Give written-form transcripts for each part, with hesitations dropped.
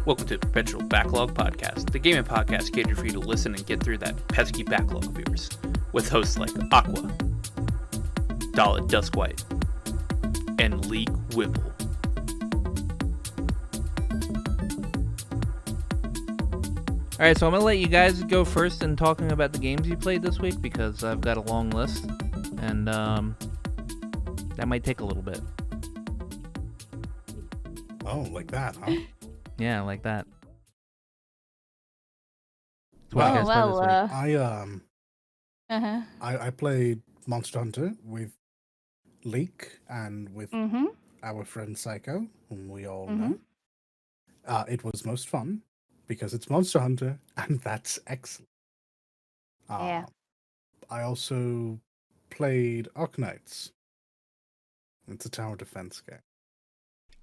Welcome to Perpetual Backlog Podcast, the gaming podcast catered for you to listen and get through that pesky backlog of yours, with hosts like Aqua, Dalit Duskwhite, and Leek Whipple. Alright, so I'm going to let you guys go first in talking about the games you played this week, because I've got a long list, and that might take a little bit. Oh, like that, huh? Yeah, like that. I played Monster Hunter with Leek and with our friend Psycho, whom we all know. It was most fun because it's Monster Hunter, and that's excellent. Yeah. I also played Arknights. It's a tower defense game.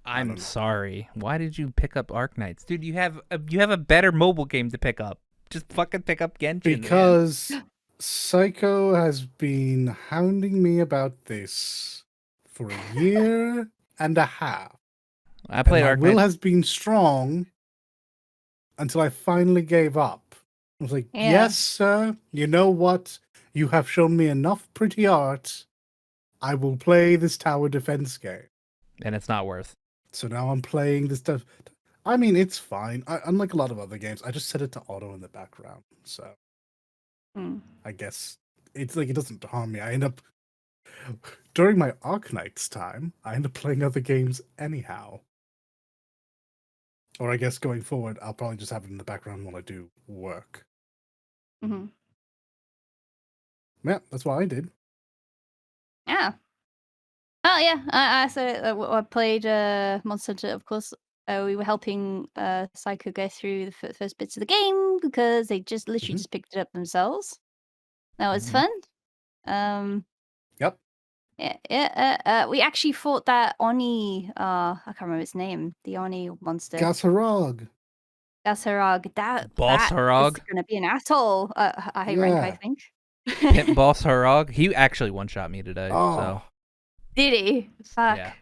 I'm sorry. Why did you pick up Arknights? Dude, you have a better mobile game to pick up. Just fucking pick up Genshin. Because Psycho has been hounding me about this for a year and a half. I played Arknights. Arknights. Will has been strong until I finally gave up. I was like, yes, sir. You know what? You have shown me enough pretty art. I will play this tower defense game. And it's not worth. So now I'm playing this stuff. I mean, it's fine. Unlike a lot of other games, I just set it to auto in the background. So I guess it's like it doesn't harm me. I end up, during my Arknights time, I end up playing other games anyhow. Or I guess going forward, I'll probably just have it in the background while I do work. Mm-hmm. Yeah, that's what I did. Yeah. Oh yeah, I played Monster Hunter. Of course, we were helping Psycho go through the first bits of the game because they just literally just picked it up themselves. That was fun. Yep. Yeah. We actually fought that Oni. I can't remember his name. The Oni monster. Gasarog. That Boss Harag. is gonna be an asshole. High rank, I think. Pimp Boss Harag. He actually one-shot me today. Oh. So. Did he? Fuck. Yeah.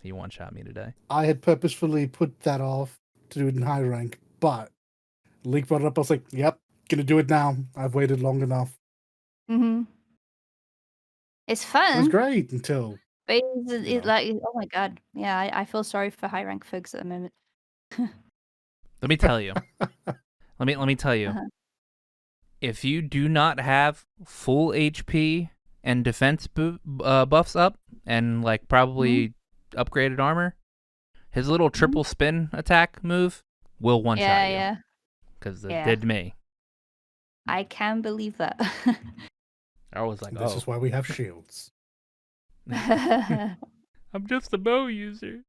He one-shot me today. I had purposefully put that off to do it in high rank, but Leek brought it up. I was like, yep, gonna do it now. I've waited long enough. It's fun. It was great until... But it's like, oh my god. Yeah, I feel sorry for high rank folks at the moment. Let me tell you. Let me tell you. If you do not have full HP and defense buffs up, and like probably upgraded armor, his little triple spin attack move will one-shot you. Yeah. Because it did me. I can believe that. I was like, This is why we have shields. I'm just a bow user.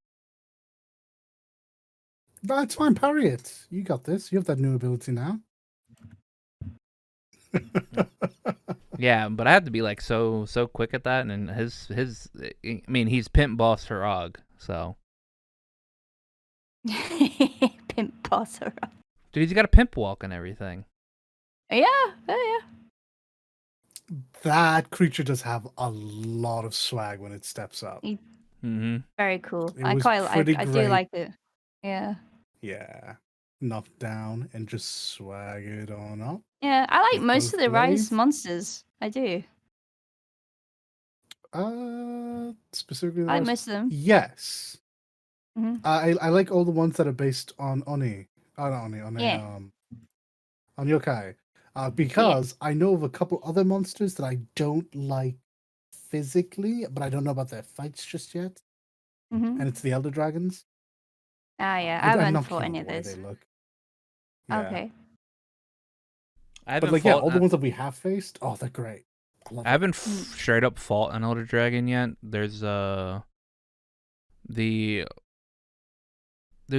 That's fine, parry it. You got this. You have that new ability now. Yeah, but I have to be like so quick at that, and his I mean, he's Pimp Boss Harag, so. Pimp Boss Harag. Dude, he's got a pimp walk and everything. Yeah. That creature does have a lot of swag when it steps up. Very cool. It I was do pretty like it. Yeah. Yeah. Knock down and just swag it on up. Yeah, I like With most of both the Rise blades? monsters. I do. Specifically, I like most of them. Yes. Mhm. I like all the ones that are based on Oni. Not Oni, on yokai. Because I know of a couple other monsters that I don't like physically, but I don't know about their fights just yet. And it's the Elder Dragons. Ah, yeah. I'm I haven't not fought keen any on of the way those. they look. Yeah. Okay. I haven't But like, fought, all the ones that we have faced, they're great. I haven't straight up fought an Elder Dragon yet. There's there's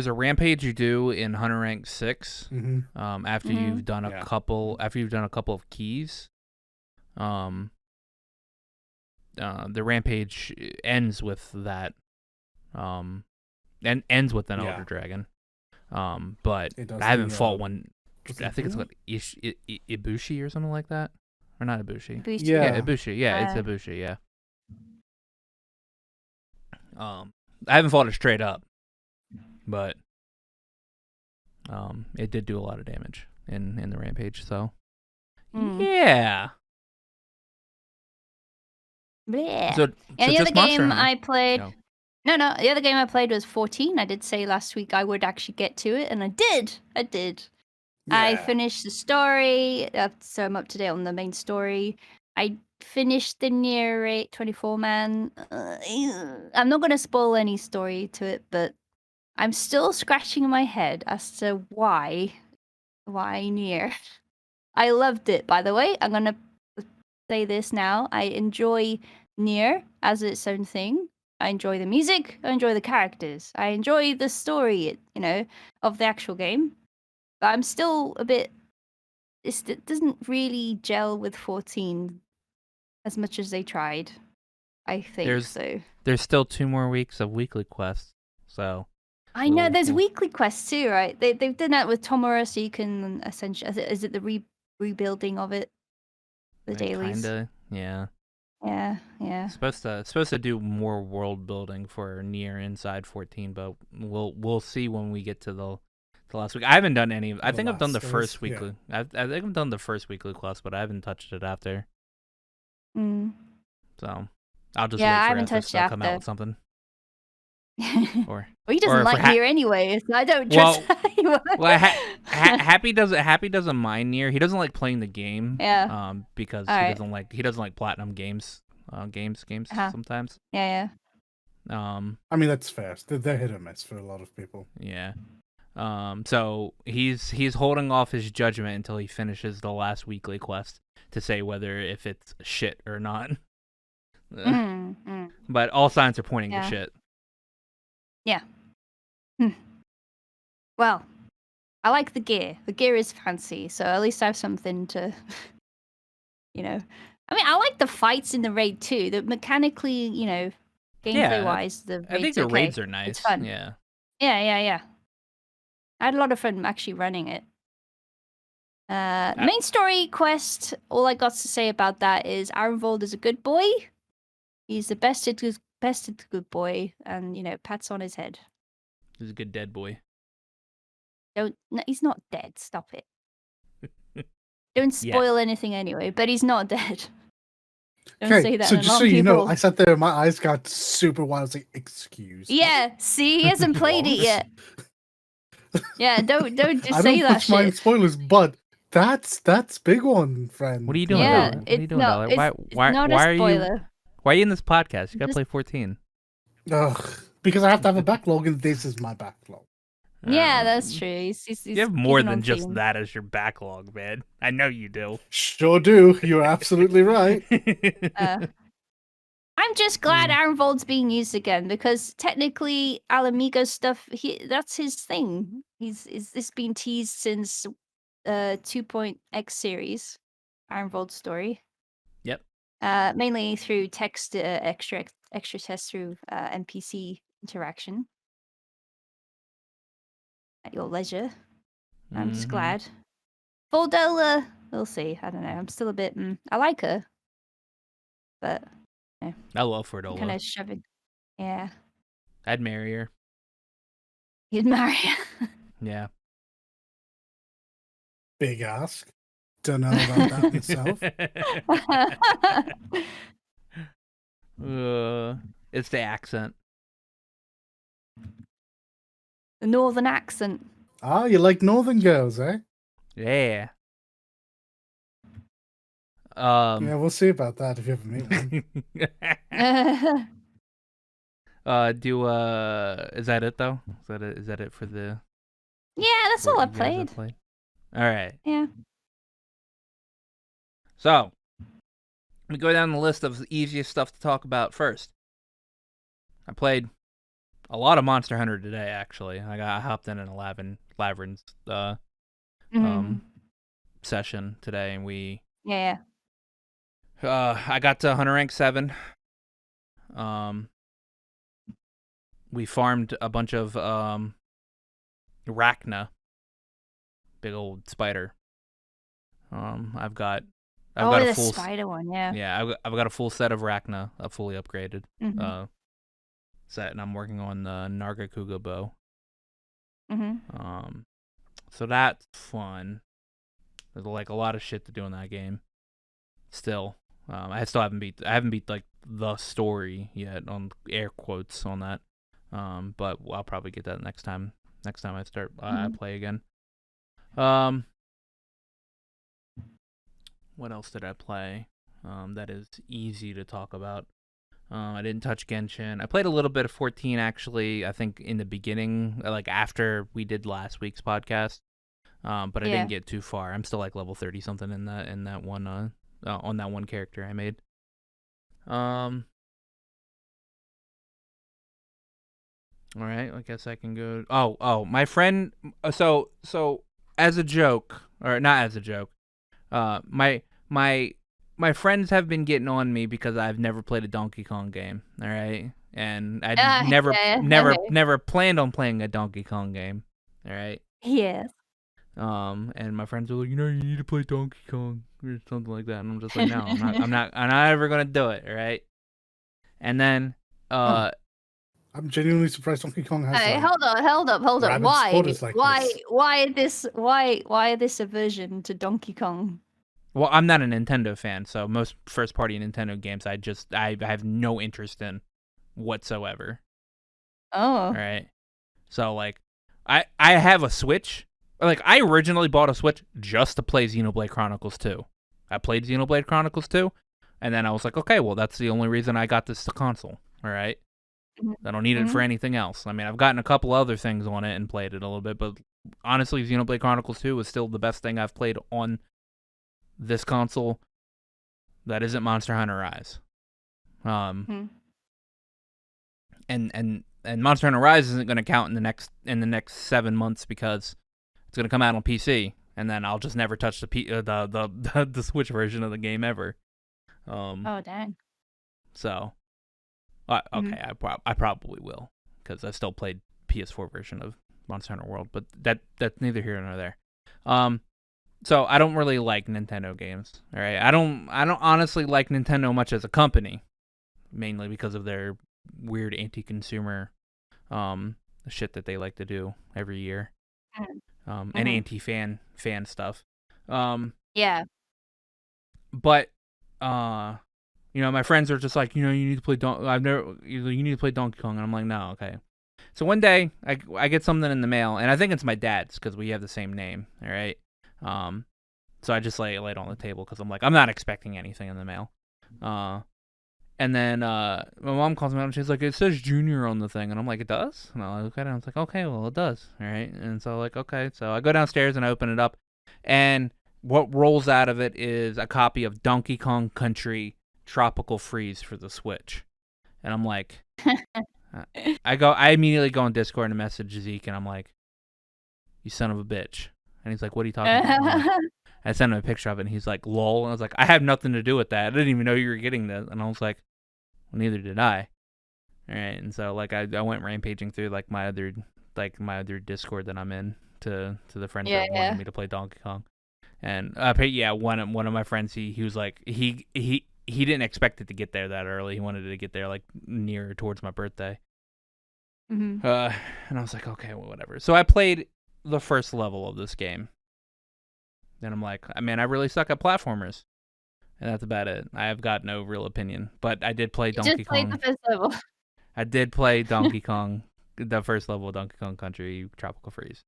a rampage you do in Hunter Rank 6. After you've done a couple of keys. The rampage ends with that. And ends with an Elder Dragon. But I haven't fought one. I think it's like Ibushi or something like that. Or not Ibushi. Yeah, Ibushi. Yeah, it's Ibushi, yeah. I haven't fought it straight up. But it did do a lot of damage in the rampage. So yeah. Blech. So And the just other Monster game Hunter. I played. No. No, the other game I played was 14. I did say last week I would actually get to it, and I did. I Yeah. finished the story, so I'm up to date on the main story. I finished the Nier 8 24-man. I'm not going to spoil any story to it, but I'm still scratching my head as to why Nier. I loved it, by the way. I'm going to say this now. I enjoy Nier as its own thing. I enjoy the music. I enjoy the characters. I enjoy the story, of the actual game. But I'm still a bit. It doesn't really gel with 14 as much as they tried. I think so. There's still 2 more weeks of weekly quests, so. I know there's weekly quests too, right? They've done that with Tomura, so you can essentially. Is it the rebuilding of it? The dailies. Kinda, yeah. Yeah. Supposed to do more world building for Nier inside 14, but we'll see when we get to the last week. I haven't done any. I think I've done the first weekly. Yeah. I think I've done the first weekly quest, but I haven't touched it after. So I'll just wait for Ethos to come out with something. Well, he doesn't like Nier anyway, so I don't trust anyone. Well, Happy doesn't mind Nier. He doesn't like playing the game. Yeah. Because he doesn't like platinum games. Sometimes. Yeah. I mean, that's fair. They're hit or miss for a lot of people. Yeah. So he's holding off his judgment until he finishes the last weekly quest to say whether if it's shit or not. But all signs are pointing to shit. Yeah. Well, I like the gear. The gear is fancy, so at least I have something to, I mean, I like the fights in the raid too. The mechanically, gameplay-wise, I think the raids are nice. It's fun. Yeah. Yeah. I had a lot of fun actually running it. Main story quest, all I got to say about that is Arenvold is a good boy. He's the bested good boy, and, pats on his head. He's a good dead boy. No, he's not dead. Stop it. Don't spoil anything anyway, but he's not dead. Don't say that. So just so you know, I sat there and my eyes got super wide. I was like, excuse me. Yeah, see, he hasn't played it yet. Yeah, don't just say that shit. I don't touch my spoilers, but that's big one, friend. What are you doing? Yeah, what are you doing, Dollar? Why not a spoiler. Why are you in this podcast? You gotta play 14. Ugh, because I have to have a backlog, and this is my backlog. Yeah, that's true. He's you have more than just that as your backlog, man. I know you do. Sure do. You're absolutely right. I'm just glad Arenvold's being used again because technically Alamigo stuff, that's his thing. This been teased since 2.x series, Arenvold's story. Yep. Mainly through text extra tests through NPC interaction. At your leisure. I'm just glad. Voldola, we'll see. I don't know. I'm still a bit. I like her, but I love Voldola. Kind of shoving. Yeah. I'd marry her. You'd marry her. Yeah. Big ask. Don't know about that myself. It's the accent. The northern accent. Ah, you like northern girls, eh? Yeah. Yeah, we'll see about that if you ever meet one. Is that it though? Is that it for the? Yeah, that's all I played. All right. Yeah. So, we go down the list of the easiest stuff to talk about first. I played a lot of Monster Hunter today, actually. I hopped in an Laverin's session today, and we... Yeah. I got to Hunter Rank 7. We farmed a bunch of Rachna. Big old spider. I've got a full spider one, yeah. Yeah, I've got a full set of Rachna, a fully upgraded set, and I'm working on the Nargacuga bow. So that's fun. There's like a lot of shit to do in that game. Still, I haven't beat like the story yet, on air quotes on that. But I'll probably get that next time. Next time I start I play again. What else did I play? That is easy to talk about. I didn't touch Genshin. I played a little bit of 14 actually. I think in the beginning, like after we did last week's podcast. But I didn't get too far. I'm still like level 30 something in that one on that one character I made. All right, I guess I can go. Oh, my friend. So as a joke, or not as a joke, my friends have been getting on me because I've never played a Donkey Kong game. All right, and I never planned on playing a Donkey Kong game. All right. Yes. And my friends were like, you need to play Donkey Kong or something like that, and I'm just like, no, I'm not ever gonna do it, all right? And then, I'm genuinely surprised Donkey Kong has. Hey, hold up. Why this aversion to Donkey Kong? Well, I'm not a Nintendo fan, so most first-party Nintendo games I have no interest in whatsoever. Oh. All right. So like, I have a Switch. Like, I originally bought a Switch just to play Xenoblade Chronicles 2. I played Xenoblade Chronicles 2, and then I was like, okay, well, that's the only reason I got this console, all right? I don't need it for anything else. I mean, I've gotten a couple other things on it and played it a little bit, but honestly, Xenoblade Chronicles 2 is still the best thing I've played on this console that isn't Monster Hunter Rise. And Monster Hunter Rise isn't going to count in the next 7 months because it's going to come out on PC, and then I'll just never touch the Switch version of the game ever. Oh, dang. So, okay, I probably will, because I still played PS4 version of Monster Hunter World, but that's neither here nor there. So I don't really like Nintendo games. All right, I don't honestly like Nintendo much as a company, mainly because of their weird anti-consumer shit that they like to do every year. And anti-fan stuff. Yeah. But my friends are just like, you need to play you need to play Donkey Kong, and I'm like, no, okay. So one day I get something in the mail, and I think it's my dad's because we have the same name. All right. So I just lay it on the table because I'm like, I'm not expecting anything in the mail. And then my mom calls me out and she's like, it says Junior on the thing. And I'm like, it does? And I look at it and I was like, okay, well, it does. All right. And so like, okay. So I go downstairs and I open it up. And what rolls out of it is a copy of Donkey Kong Country Tropical Freeze for the Switch. And I'm like, I immediately go on Discord and message Zeke and I'm like, you son of a bitch. And he's like, what are you talking about? I sent him a picture of it and he's like, lol. And I was like, I have nothing to do with that. I didn't even know you were getting this. And I was like, well, neither did I. All right, and so like I went rampaging through like my other Discord that I'm in to the friends that wanted me to play Donkey Kong, and one of my friends he was like he didn't expect it to get there that early. He wanted it to get there like nearer towards my birthday. And I was like, okay, well, whatever. So I played the first level of this game, and I'm like, man, I really suck at platformers. And that's about it. I have got no real opinion. But I did play Donkey Kong. The first level. I did play Donkey Kong, the first level of Donkey Kong Country Tropical Freeze.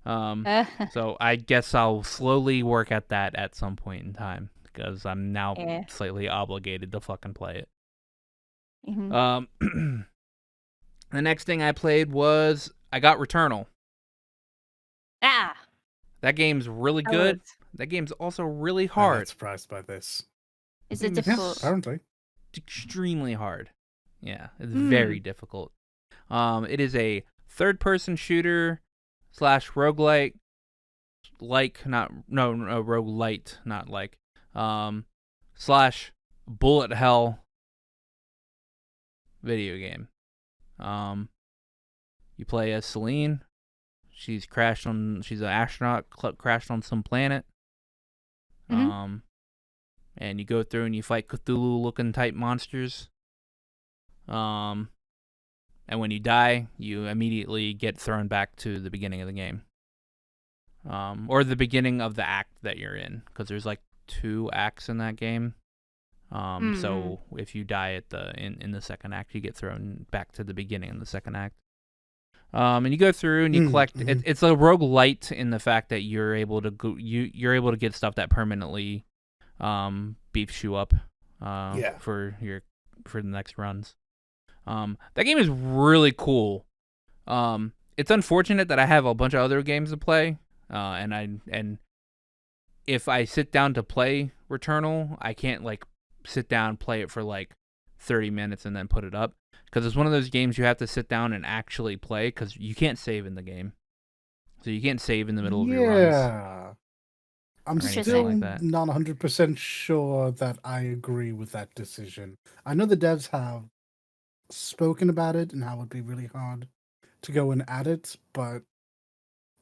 So I guess I'll slowly work at that at some point in time because I'm now slightly obligated to fucking play it. The next thing I played was I got Returnal. That game's really good. That game's also really hard. I'm not surprised by this. Is it difficult? Yes, apparently. It's extremely hard. Yeah, it's very difficult. It is a third-person shooter / roguelite, roguelite, not like, / bullet hell video game. You play as Celine. She's an astronaut, crashed on some planet. And you go through and you fight Cthulhu-looking type monsters. And when you die, you immediately get thrown back to the beginning of the game. or the beginning of the act that you're in, because there's like 2 acts in that game. So if you die at in the second act, you get thrown back to the beginning in the second act. And you go through and you collect. It's a roguelite in the fact that you're able to go. You're able to get stuff that permanently beefs you up. For the next runs. That game is really cool. It's unfortunate that I have a bunch of other games to play. And if I sit down to play Returnal, I can't like sit down, play it for like 30 minutes and then put it up, because it's one of those games you have to sit down and actually play, because you can't save in the game. So you can't save in the middle of your runs. Yeah. I'm still not 100% sure that I agree with that decision. I know the devs have spoken about it and how it'd be really hard to go and add it, but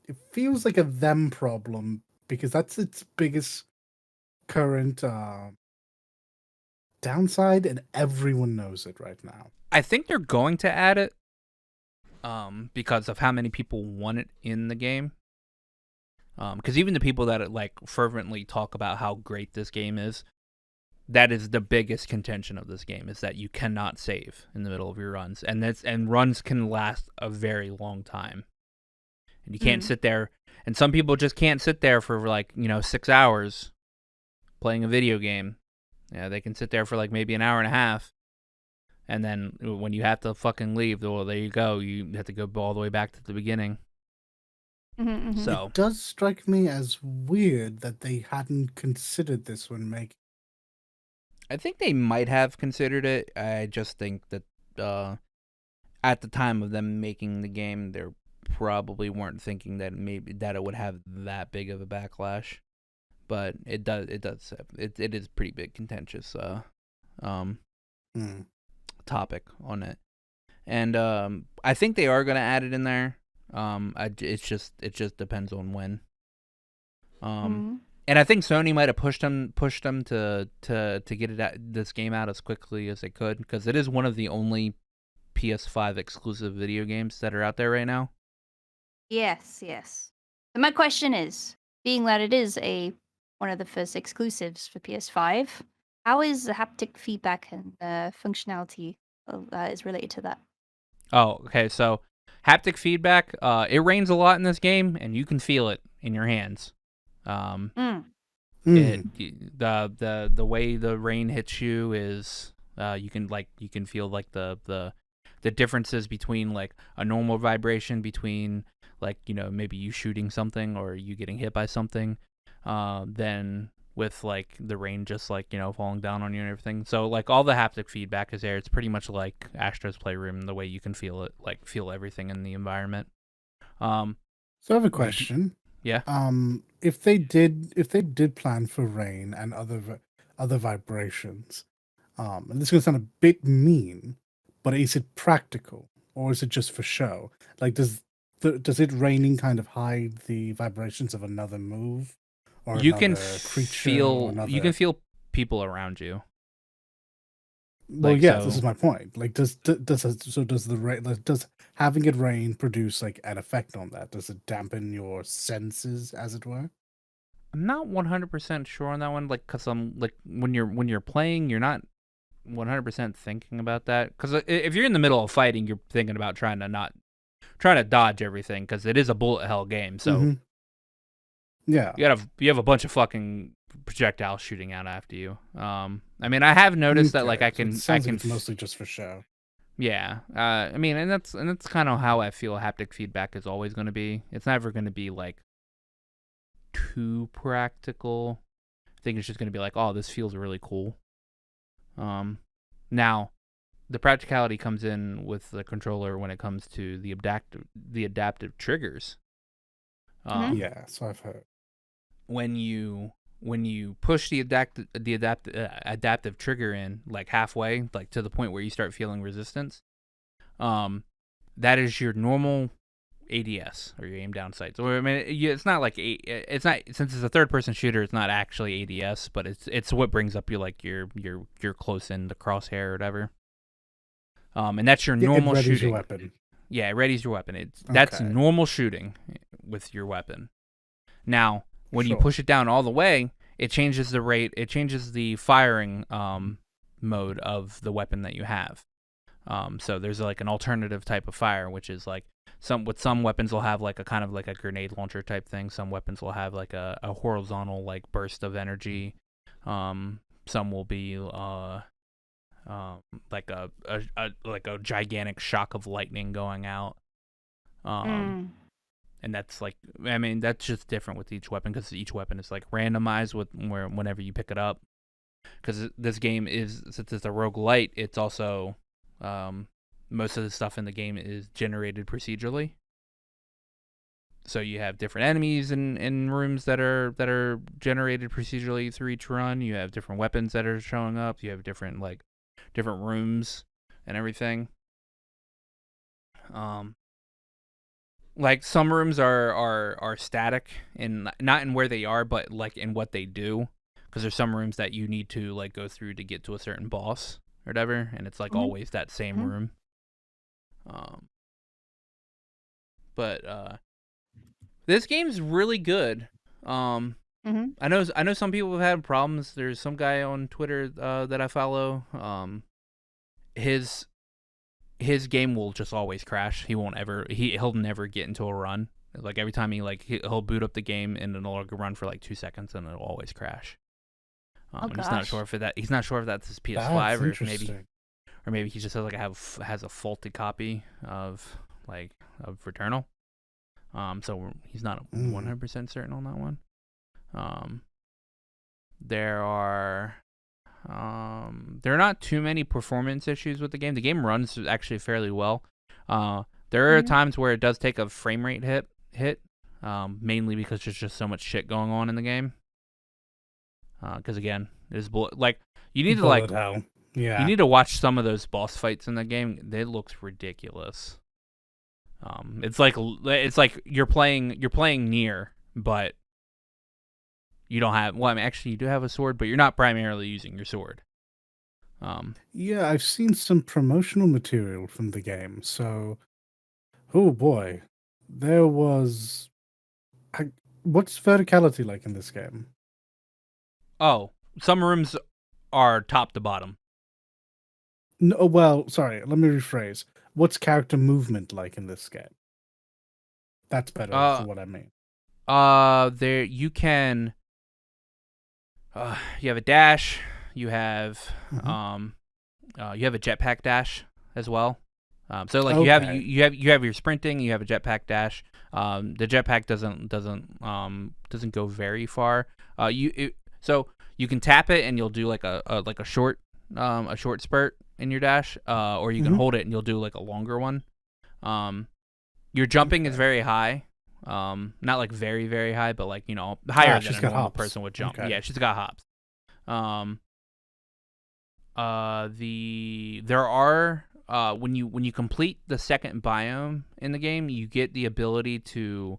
it feels like a them problem, because that's its biggest current downside, and everyone knows it right now. I think they're going to add it because of how many people want it in the game. Because even the people that like fervently talk about how great this game is, that is the biggest contention of this game, is that you cannot save in the middle of your runs, and runs can last a very long time, and you can't sit there. And some people just can't sit there for like 6 hours playing a video game. Yeah, they can sit there for like maybe an hour and a half, and then when you have to fucking leave, well, there you go. You have to go all the way back to the beginning. So it does strike me as weird that they hadn't considered this when making. I think they might have considered it. I just think that at the time of them making the game, they probably weren't thinking that maybe that it would have that big of a backlash. But it does. It is pretty big contentious topic on it, and I think they are going to add it in there. It just depends on when. And I think Sony might have pushed them to get this game out as quickly as they could, because it is one of the only PS5 exclusive video games that are out there right now. Yes. So my question is, being that it is one of the first exclusives for PS5, how is the haptic feedback and functionality is related to that? Oh, okay. So haptic feedback, it rains a lot in this game, and you can feel it in your hands. The way the rain hits you is you can feel like the differences between like a normal vibration between like maybe you shooting something or you getting hit by something, then with like the rain just like falling down on you and everything. So like all the haptic feedback is there. It's pretty much like Astro's Playroom, the way you can feel it, like feel everything in the environment. So I have a question. Yeah. If they did plan for rain and other vibrations, and this is gonna sound a bit mean, but is it practical or is it just for show? Like, does it raining kind of hide the vibrations of another move or you another can creature? You can feel people around you. Well, like, yes, this is my point. Like, does having it rain produce like an effect on that? Does it dampen your senses, as it were? I'm not 100% sure on that one. Like, cause I'm like when you're playing, you're not 100% thinking about that. Cause if you're in the middle of fighting, you're thinking about trying to dodge everything, because it is a bullet hell game. So yeah, you have a bunch of fucking projectiles shooting out after you. I mean, I have noticed that like I can like it's mostly just for show. Yeah. I mean, and that's kind of how I feel haptic feedback is always going to be. It's never going to be like too practical. I think it's just going to be like, oh, this feels really cool. Now, the practicality comes in with the controller when it comes to the adaptive triggers. Yeah, so I've heard. When you push the adaptive trigger in like halfway, like to the point where you start feeling resistance, that is your normal ADS, or your aim down sights. Or I mean, it's not like it's not, since it's a third person shooter, it's not actually ADS, but it's what brings up your like your close in the crosshair or whatever. And that's your normal it readies shooting. Your weapon. Yeah, it readies your weapon. That's normal shooting with your weapon. Now, when you Sure. push it down all the way, it changes the rate. It changes the firing mode of the weapon that you have. So there's like an alternative type of fire, which is like some weapons will have like a kind of like a grenade launcher type thing. Some weapons will have like a horizontal like burst of energy. Some will be like a gigantic shock of lightning going out. And that's like, I mean, that's just different with each weapon because each weapon is like randomized whenever you pick it up. Because this game is, since it's a roguelite, it's also most of the stuff in the game is generated procedurally. So you have different enemies in rooms that are generated procedurally through each run. You have different weapons that are showing up. You have different rooms and everything. Like some rooms are static and not in where they are, but like in what they do. Because there's some rooms that you need to like go through to get to a certain boss or whatever, and it's like always that same room. But this game's really good. I know some people have had problems. There's some guy on Twitter that I follow. His game will just always crash. He'll never get into a run. Like every time he'll boot up the game and it'll run for like 2 seconds and it'll always crash. And he's not sure if that's his PS5 or maybe he just has a faulty copy of Returnal. So he's not 100% certain on that one. There are not too many performance issues with the game. The game runs actually fairly well. There are times where it does take a frame rate hit, mainly because there's just so much shit going on in the game. Because again, there's you need to you need to watch some of those boss fights in the game. It looks ridiculous. It's like you're playing near, but you don't have. Well, I mean, actually, you do have a sword, but you're not primarily using your sword. Yeah, I've seen some promotional material from the game. So, oh boy, there was. What's verticality like in this game? Oh, some rooms are top to bottom. No, well, sorry. Let me rephrase. What's character movement like in this game? That's better for what I mean. There you can. You have a dash. You have you have a jetpack dash as well. So like you have your sprinting. You have a jetpack dash. The jetpack doesn't go very far. So you can tap it and you'll do like a short spurt in your dash, or you can hold it and you'll do like a longer one. Your jumping is very high. Not like very, very high, but like, higher than a normal person would jump. Okay. Yeah, she's got hops. There are when you complete the second biome in the game, you get the ability to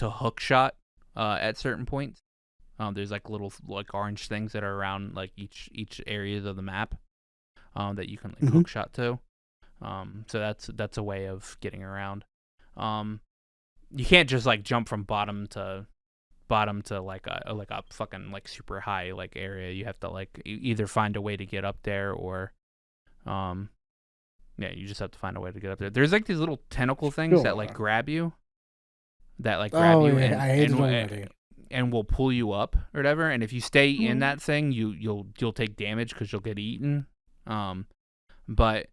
hook shot at certain points. There's like little orange things that are around like each areas of the map that you can hook shot to. So that's a way of getting around. You can't just like jump from bottom to like a fucking like super high like area. You have to like either find a way to get up there or you just have to find a way to get up there. There's like these little tentacle things that like grab you and will pull you up or whatever, and if you stay in that thing you'll take damage because you'll get eaten. But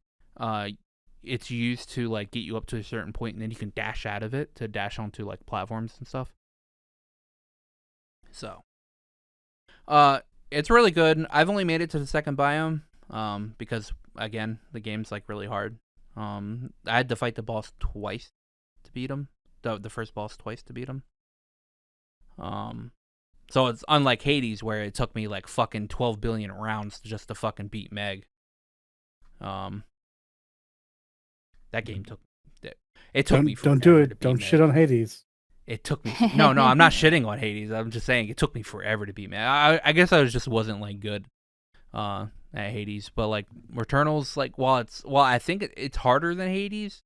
it's used to like get you up to a certain point and then you can dash out of it to dash onto like platforms and stuff. So it's really good. I've only made it to the second biome because again the game's like really hard. I had to fight the boss twice to beat him, the first boss twice to beat him. So it's unlike Hades where it took me like fucking 12 billion rounds just to fucking beat Meg. That game took me forever. Don't do it. Don't Meg. shit on Hades. It took me. No, I'm not shitting on Hades. I'm just saying it took me forever to beat Meg. I guess I wasn't like good at Hades, but like Returnal's like while I think it's harder than Hades.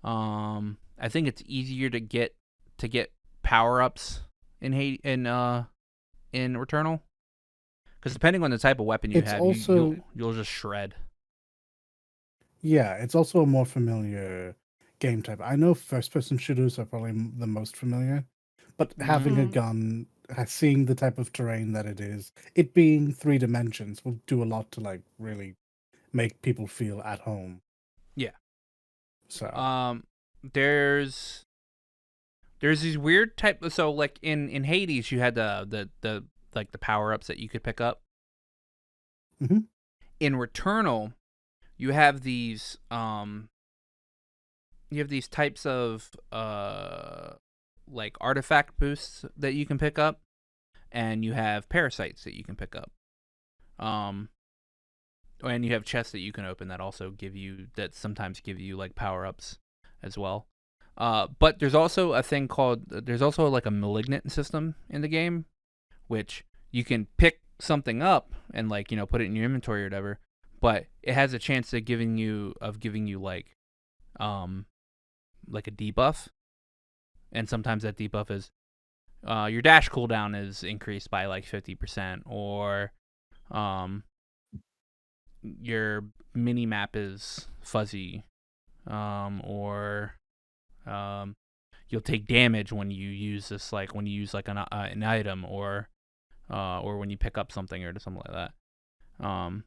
I think it's easier to get power ups in Returnal, because depending on the type of weapon you have, you'll just shred. Yeah, it's also a more familiar game type. I know first-person shooters are probably the most familiar, but having a gun, seeing the type of terrain that it is, it being 3 dimensions will do a lot to like really make people feel at home. Yeah. So there's these weird type. So like in Hades, you had the like the power ups that you could pick up. Mm-hmm. In Returnal, you have these types of like artifact boosts that you can pick up, and you have parasites that you can pick up. And you have chests that you can open that also sometimes give you like power ups as well. But there's also a thing there's also like a malignant system in the game, which you can pick something up and like, put it in your inventory or whatever, but it has a chance of giving you like a debuff. And sometimes that debuff is your dash cooldown is increased by like 50%, or your mini map is fuzzy, or you'll take damage when you use this, like when you use like an item, or when you pick up something or something like that.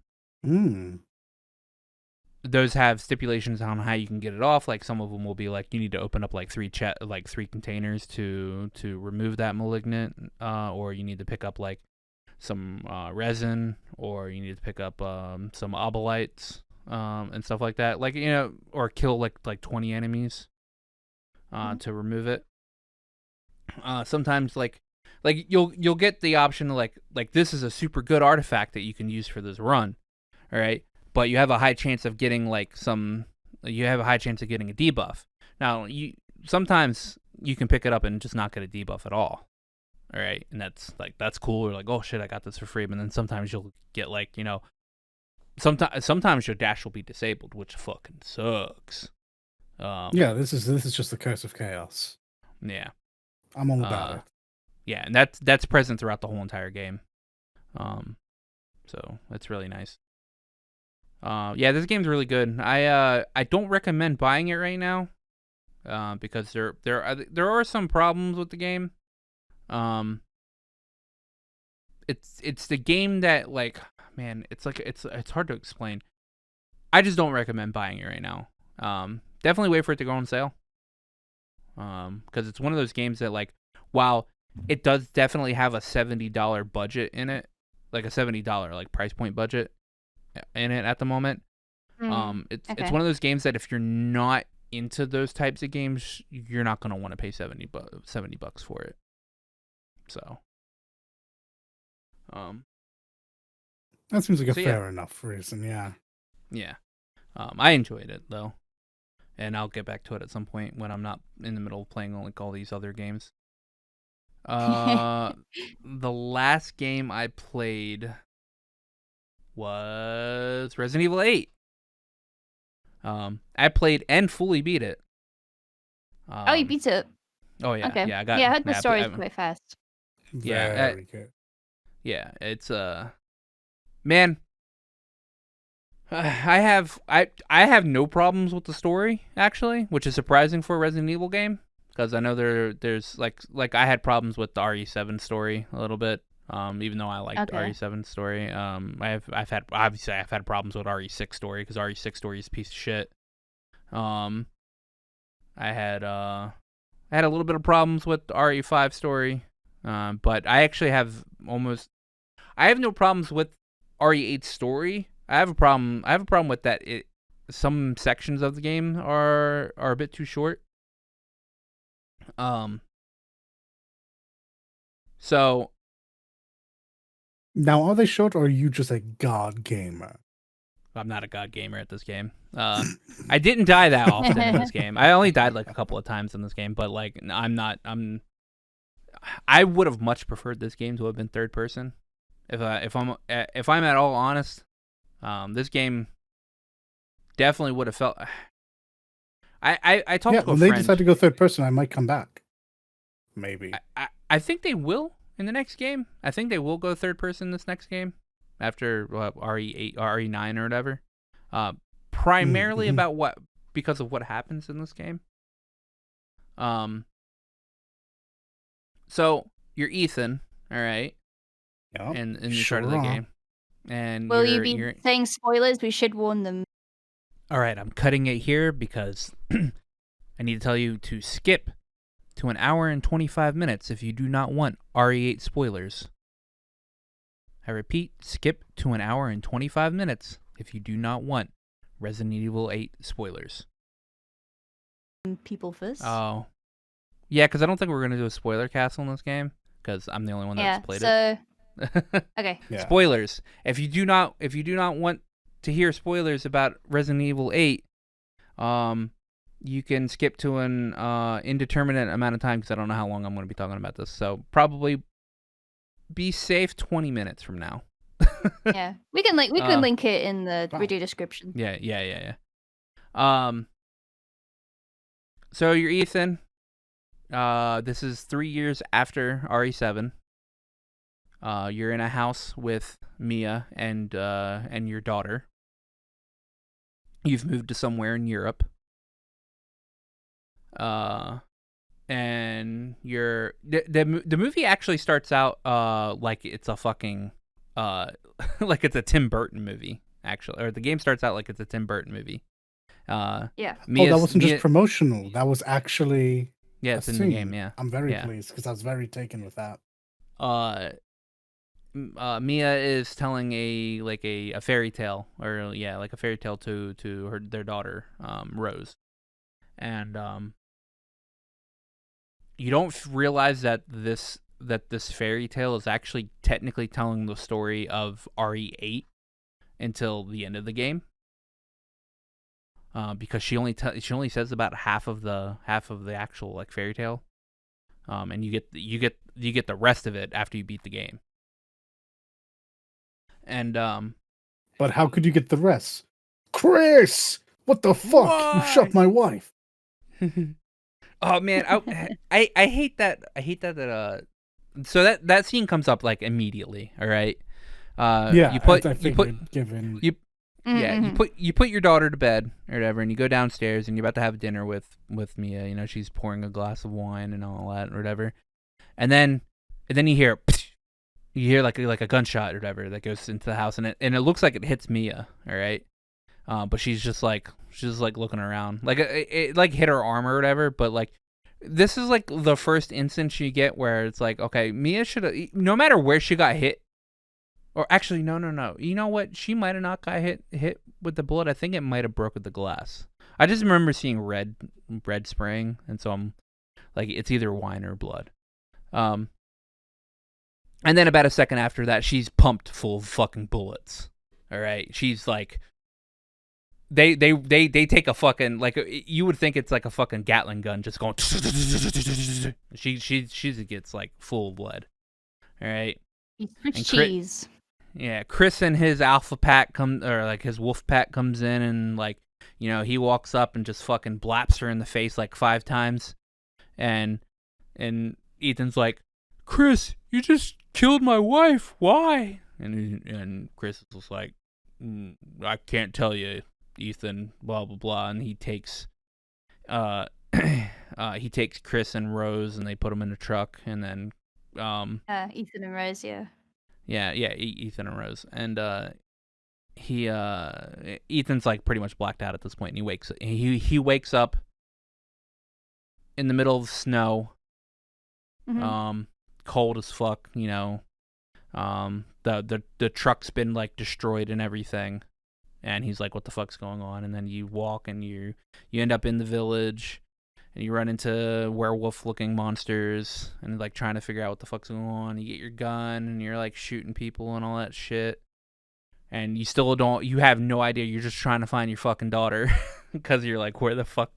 Those have stipulations on how you can get it off. Like some of them will be like you need to open up like 3 containers to remove that malignant, or you need to pick up like some resin, or you need to pick up some obolites and stuff like that. Like, or kill like 20 enemies to remove it. Sometimes like you'll get the option to like this is a super good artifact that you can use for this run, all right? But you have a high chance of getting a debuff. Now, sometimes you can pick it up and just not get a debuff at all. All right, and that's cool. Or like, oh shit, I got this for free. But then sometimes you'll get like, sometimes your dash will be disabled, which fucking sucks. Yeah, this is just the curse of chaos. Yeah, I'm all about it. Yeah, and that's present throughout the whole entire game. So that's really nice. Yeah, this game's really good. I don't recommend buying it right now, because there are some problems with the game. It's the game that, like, man, it's hard to explain. I just don't recommend buying it right now. Definitely wait for it to go on sale. Because it's one of those games that, like, while it does definitely have a $70 budget in it, like a $70 like price point budget in it at the moment. It's one of those games that if you're not into those types of games, you're not gonna want to pay $70 for it. So, that seems like a fair enough reason. Yeah. Yeah. I enjoyed it though, and I'll get back to it at some point when I'm not in the middle of playing like all these other games. The last game I played was Resident Evil 8. I played and fully beat it. Oh, you beat it? Oh yeah, okay. Yeah, I heard the story's quite fast. Very good. Yeah, it's man. I have no problems with the story actually, which is surprising for a Resident Evil game, because I know there's like I had problems with the RE7 story a little bit. Even though I liked RE7 story, I've had problems with RE6 story, because RE6 story is a piece of shit. I had a little bit of problems with the RE5 story, but I actually have no problems with RE8 story. I have a problem with that. Some sections of the game are a bit too short. So. Now, are they short, or are you just a god gamer? I'm not a god gamer at this game. I didn't die that often in this game. I only died like a couple of times in this game, but like I would have much preferred this game to have been third person. If I'm at all honest, this game definitely would have felt. I talked to a friend. When they decide to go third person, I might come back. maybe. I think they will in the next game. I think they will go third person this next game after RE8, RE9 or whatever. Primarily Mm-hmm. because of what happens in this game. So you're Ethan, all right, Yep. in the Sure start of the are. game, and Will you be you're saying spoilers? We should warn them. all right. I'm cutting it here because I need to tell you to skip to 1 hour and 25 minutes if you do not want RE8 spoilers. I repeat, skip to 1 hour and 25 minutes if you do not want Resident Evil 8 spoilers. People first. Oh. Yeah, because I don't think we're going to do a spoiler castle in this game, because I'm the only one that's played it. Okay. Yeah. Spoilers. If you do not want to hear spoilers about Resident Evil 8, you can skip to an indeterminate amount of time, because I don't know how long I'm going to be talking about this. So probably be safe 20 minutes from now. Yeah, we can link it in the video description. Yeah. So you're Ethan. This is 3 years after RE7. You're in a house with Mia and your daughter. You've moved to somewhere in Europe. And the movie actually starts out like it's a fucking like it's a Tim Burton movie, actually, or the game starts out like it's a Tim Burton movie. Yeah. That wasn't just promotional. That was actually it's in the game. Yeah, I'm very pleased because I was very taken with that. Mia is telling a fairy tale, or like a fairy tale to their daughter, Rose, and you don't realize that this fairy tale is actually technically telling the story of RE8 until the end of the game, because she only says about half of the actual like fairy tale, and you get the rest of it after you beat the game. And but how could you get the rest? Chris, what the fuck? Why? You shot my wife. Oh man, I hate that. I hate that. So that scene comes up like immediately. All right. Yeah. You put your daughter to bed or whatever, and you go downstairs and you're about to have dinner with Mia. You know, she's pouring a glass of wine and all that or whatever, and then you hear like a gunshot or whatever that goes into the house, and it looks like it hits Mia. All right. But she's just like looking around, like it like hit her arm or whatever. But like, this is like the first instance you get where it's like, okay, Mia should have, no matter where she got hit, or actually no, you know what? She might have not got hit with the bullet. I think it might have broken the glass. I just remember seeing red spraying, and so I'm like, it's either wine or blood. And then about a second after that, she's pumped full of fucking bullets. All right, she's like. They take a fucking, like, you would think it's like a fucking Gatling gun just going. She gets like full blood. All right. Cheese. Chris and his alpha pack his wolf pack comes in, and like, you know, he walks up and just fucking blaps her in the face like 5 times, and Ethan's like, Chris, you just killed my wife. Why? And Chris is like, I can't tell you, Ethan, blah blah blah, and he takes Chris and Rose, and they put them in a truck, and then Ethan and Rose, Ethan and Rose, and Ethan's like pretty much blacked out at this point, and he wakes up in the middle of snow, cold as fuck, you know, the truck's been like destroyed and everything. And he's like, what the fuck's going on? And then you walk, and you end up in the village, and you run into werewolf-looking monsters, and like trying to figure out what the fuck's going on. You get your gun, and you're like shooting people and all that shit. And you have no idea. You're just trying to find your fucking daughter, because you're like, where the fuck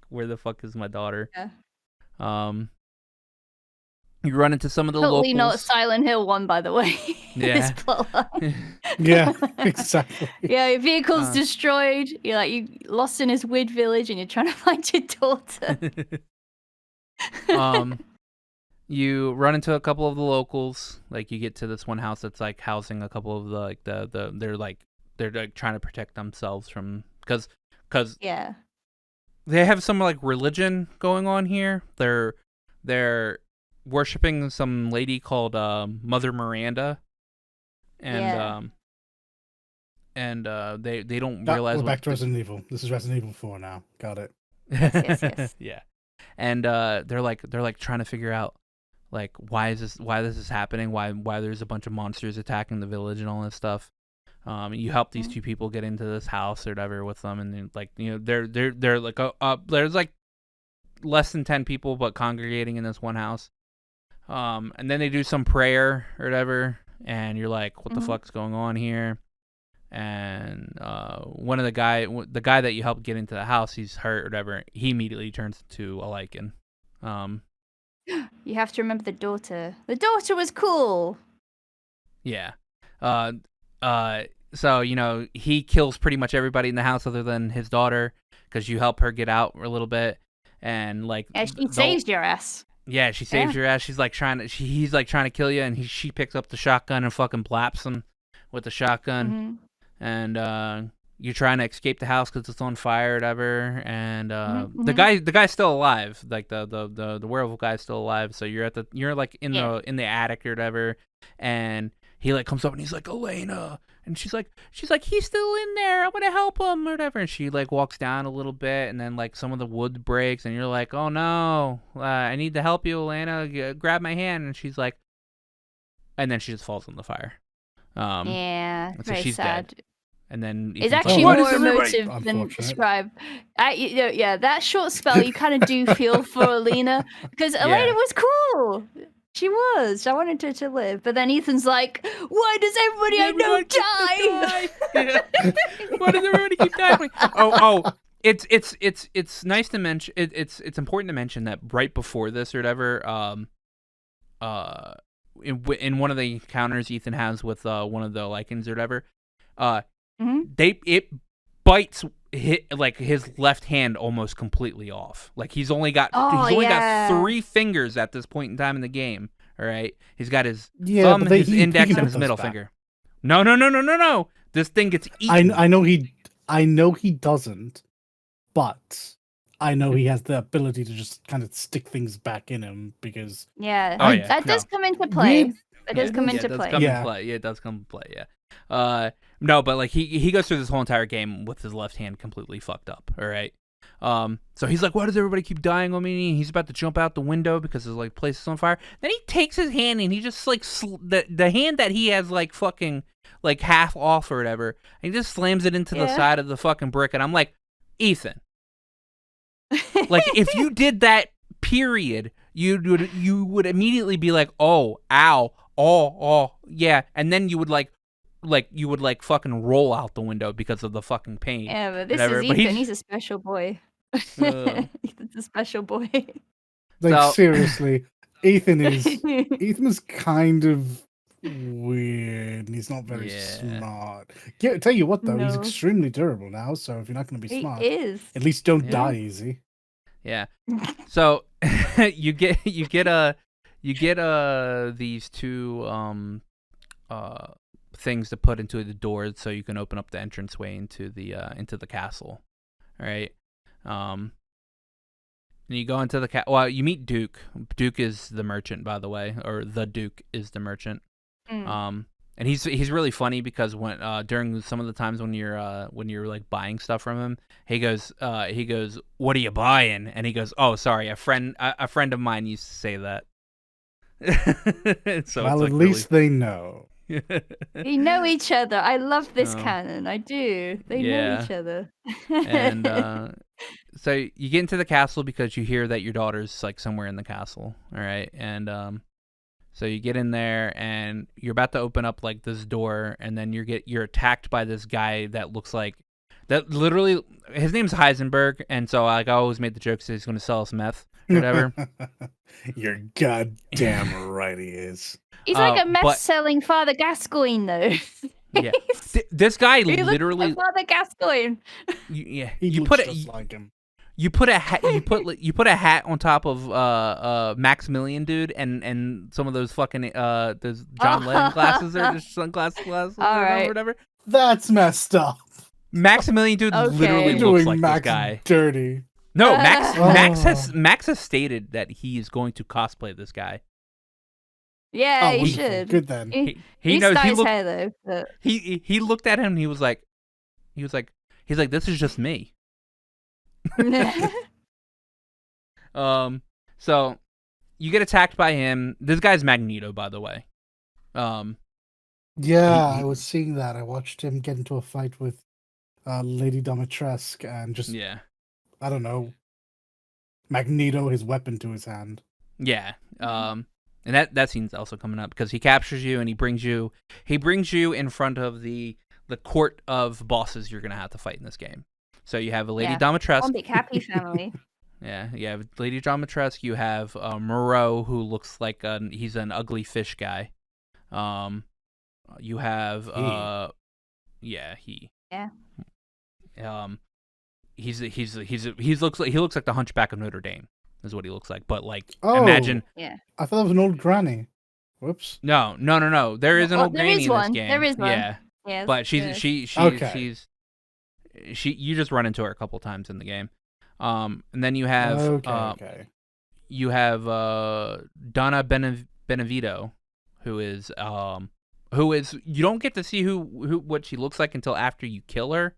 is my daughter? Yeah. You run into some of the totally locals. Not Silent Hill 1, by the way. Yeah. Yeah, exactly. Yeah, your vehicle's destroyed. You lost in this weird village, and you're trying to find your daughter. you run into a couple of the locals. Like you get to this one house that's like housing a couple of they're like trying to protect themselves from because Yeah. they have some like religion going on here. They're worshiping some lady called Mother Miranda, and they don't realize we're what back to Resident Evil. This is Resident Evil 4 now. Got it. Yes. Yeah, and they're like trying to figure out like why this is happening, why there's a bunch of monsters attacking the village and all this stuff. You help these two people get into this house or whatever with them, and then, like, you know, they're like there's like less than 10 people but congregating in this one house. And then they do some prayer or whatever, and you're like, what the fuck's going on here? And one of the guy that you helped get into the house, he's hurt or whatever. He immediately turns into a lichen. You have to remember the daughter. The daughter was cool. Yeah. So, you know, he kills pretty much everybody in the house other than his daughter, because you help her get out a little bit, and like she saves your ass. Yeah, she saves your ass. She's like he's like trying to kill you, and she picks up the shotgun and fucking blaps him with the shotgun. And you're trying to escape the house because it's on fire or whatever. And the guy's still alive. Like the werewolf guy's still alive. So you're like in the attic or whatever, and he like comes up and he's like, Elena, and she's like he's still in there, I'm gonna help him or whatever. And she like walks down a little bit, and then like some of the wood breaks, and you're like, oh no, I need to help you, Elena, grab my hand. And she's like, and then she just falls in the fire. Yeah, so very she's sad. dead. And then it's actually more emotive than Scribe. That short spell, you kind of do feel for Elena, because Elena was cool. She was. I wanted her to live, but then Ethan's like, "Why does everybody I know die? Why does everybody keep dying?" Oh, it's nice to mention. It's important to mention that right before this or whatever, in one of the encounters Ethan has with one of the lichens or whatever, it bites his left hand almost completely off. Like he's only got got 3 fingers at this point in time in the game. All right, he's got his thumb, his index, and his middle finger. No. This thing gets eaten. I know he doesn't, but I know he has the ability to just kind of stick things back in him because that does come into play. It does come into play. It does come into play. Yeah. No, but like he goes through this whole entire game with his left hand completely fucked up. All right. So he's like, why does everybody keep dying on me? He's about to jump out the window because his like place is on fire. Then he takes his hand and he just like the hand that he has like fucking like half off or whatever, and he just slams it into the side of the fucking brick. And I'm like, Ethan, like if you did that, period, you would immediately be like, oh, ow, oh, yeah, and then you would like fucking roll out the window because of the fucking pain. Yeah, but this is Ethan. He's a special boy. Ethan's a special boy. Like seriously, Ethan is kind of weird. He's not very smart. Yeah, tell you what though, he's extremely durable now. So if you're not going to be smart, at least don't die easy. Yeah. So you get these 2 things to put into the doors so you can open up the entranceway into the castle. All right. And you go into the well, you meet Duke. Duke is the merchant, by the way, or the Duke is the merchant. And he's really funny because when during some of the times when you're like buying stuff from him, he goes, what are you buying? And he goes, oh, sorry, a friend of mine used to say that. So well, at least they know. They know each other. I love this canon. I do. They know each other. And so you get into the castle because you hear that your daughter's like somewhere in the castle. All right. And so you get in there and you're about to open up like this door, and then you're attacked by this guy that looks like that. Literally, his name's Heisenberg, and so like I always made the joke that he's going to sell us meth or whatever. You're goddamn right he is. He's like a meth-selling Father Gascoigne, though. Yeah, this guy literally Father Gascoigne. He looks just like him. You put a hat. You put a hat on top of Maximilian dude, and some of those fucking those John Lennon glasses or just sunglasses All or right. whatever. That's messed up. Maximilian dude Okay. literally You're looks doing like Max this guy. dirty. No, Oh. Max has stated that he is going to cosplay this guy. Yeah, Oh, you wonderful. should. Good then. He knows. He his looked. hair though. But... He looked at him. And he was like, he's like, this is just me. So you get attacked by him. This guy's Magneto, by the way. Yeah, I was seeing that. I watched him get into a fight with Lady Dimitrescu and just, yeah, I don't know, Magneto his weapon to his hand. yeah. And that scene's also coming up because he captures you and he brings you in front of the court of bosses you're gonna have to fight in this game. So you have a Lady Dimitrescu. One big happy family. Yeah, you have Lady Dimitrescu. You have Moreau, who looks like he's an ugly fish guy. You have he. Yeah. He looks like the Hunchback of Notre Dame is what he looks like. But like, Oh. imagine. Yeah. I thought it was an old granny. Whoops. No. There is an old granny in this game. There is one. Yeah. Yeah. But Okay. you just run into her a couple times in the game. And then you have Okay. you have Donna Benevito, who is you don't get to see what she looks like until after you kill her,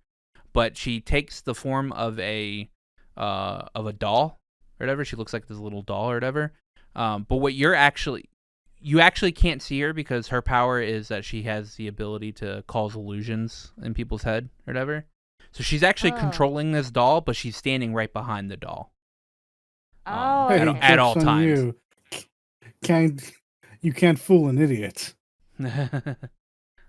but she takes the form of a doll or whatever. She looks like this little doll or whatever. But what you actually can't see her because her power is that she has the ability to cause illusions in people's head or whatever. So she's actually controlling this doll, but she's standing right behind the doll. Oh, at all times. You can't fool an idiot. Ethan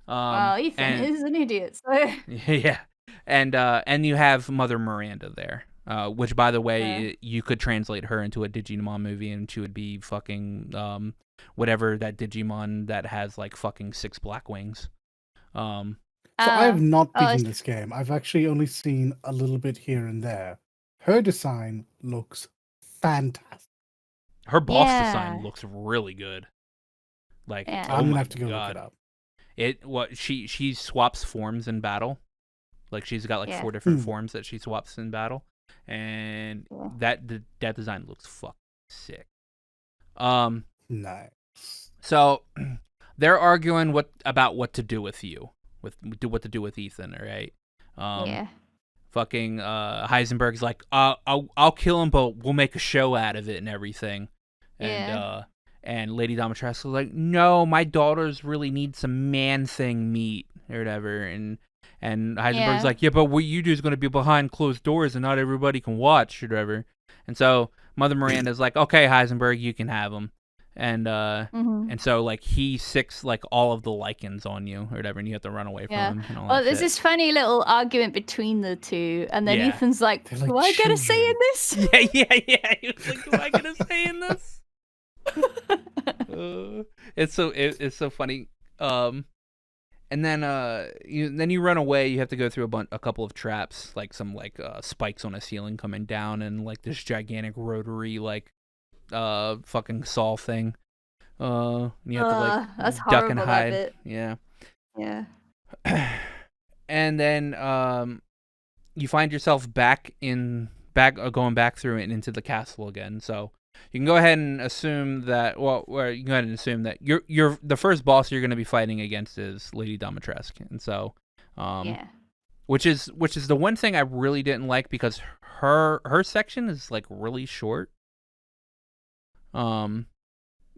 is an idiot. So. Yeah, and you have Mother Miranda there, which, by the way, you could translate her into a Digimon movie, and she would be fucking whatever that Digimon that has like fucking 6 black wings. So I have not beaten this game. I've actually only seen a little bit here and there. Her design looks fantastic. Her boss design looks really good. Like, I'm gonna have to go look it up. She swaps forms in battle. Like, she's got like 4 different forms that she swaps in battle, and that design looks fucking sick. Nice. So they're arguing about what to do with you. What to do with Ethan, all right? Fucking Heisenberg's like, I'll kill him, but we'll make a show out of it and everything. And Lady Dimitrescu's like, no, my daughters really need some man thing meat or whatever. And Heisenberg's like, yeah, but what you do is going to be behind closed doors and not everybody can watch or whatever. And so Mother Miranda's like, okay, Heisenberg, you can have them. And so like he sicks like all of the lichens on you or whatever, and you have to run away from him. And all well, that there's shit. this funny little argument between the two, and then Ethan's like, like "Do I get a say in this?" Yeah. He was like, "Do I get a say in this?" It's so funny. And then you run away. You have to go through a couple of traps, like some spikes on a ceiling coming down, and like this gigantic rotary fucking saw thing. You have to that's duck and horrible, hide. that bit. Yeah. And then you find yourself going back through it and into the castle again. So you can go ahead and assume that. You can go ahead and assume that you're the first boss you're going to be fighting against is Lady Dimitrescu, and so which is the one thing I really didn't like because her section is like really short.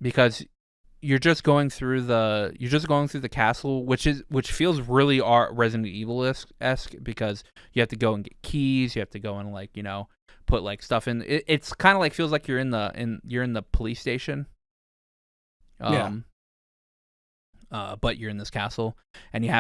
Because you're just going through the castle, which feels really Resident Evil-esque because you have to go and get keys, you have to go and put like stuff in. It's kind of like feels like you're in the police station. But you're in this castle, and you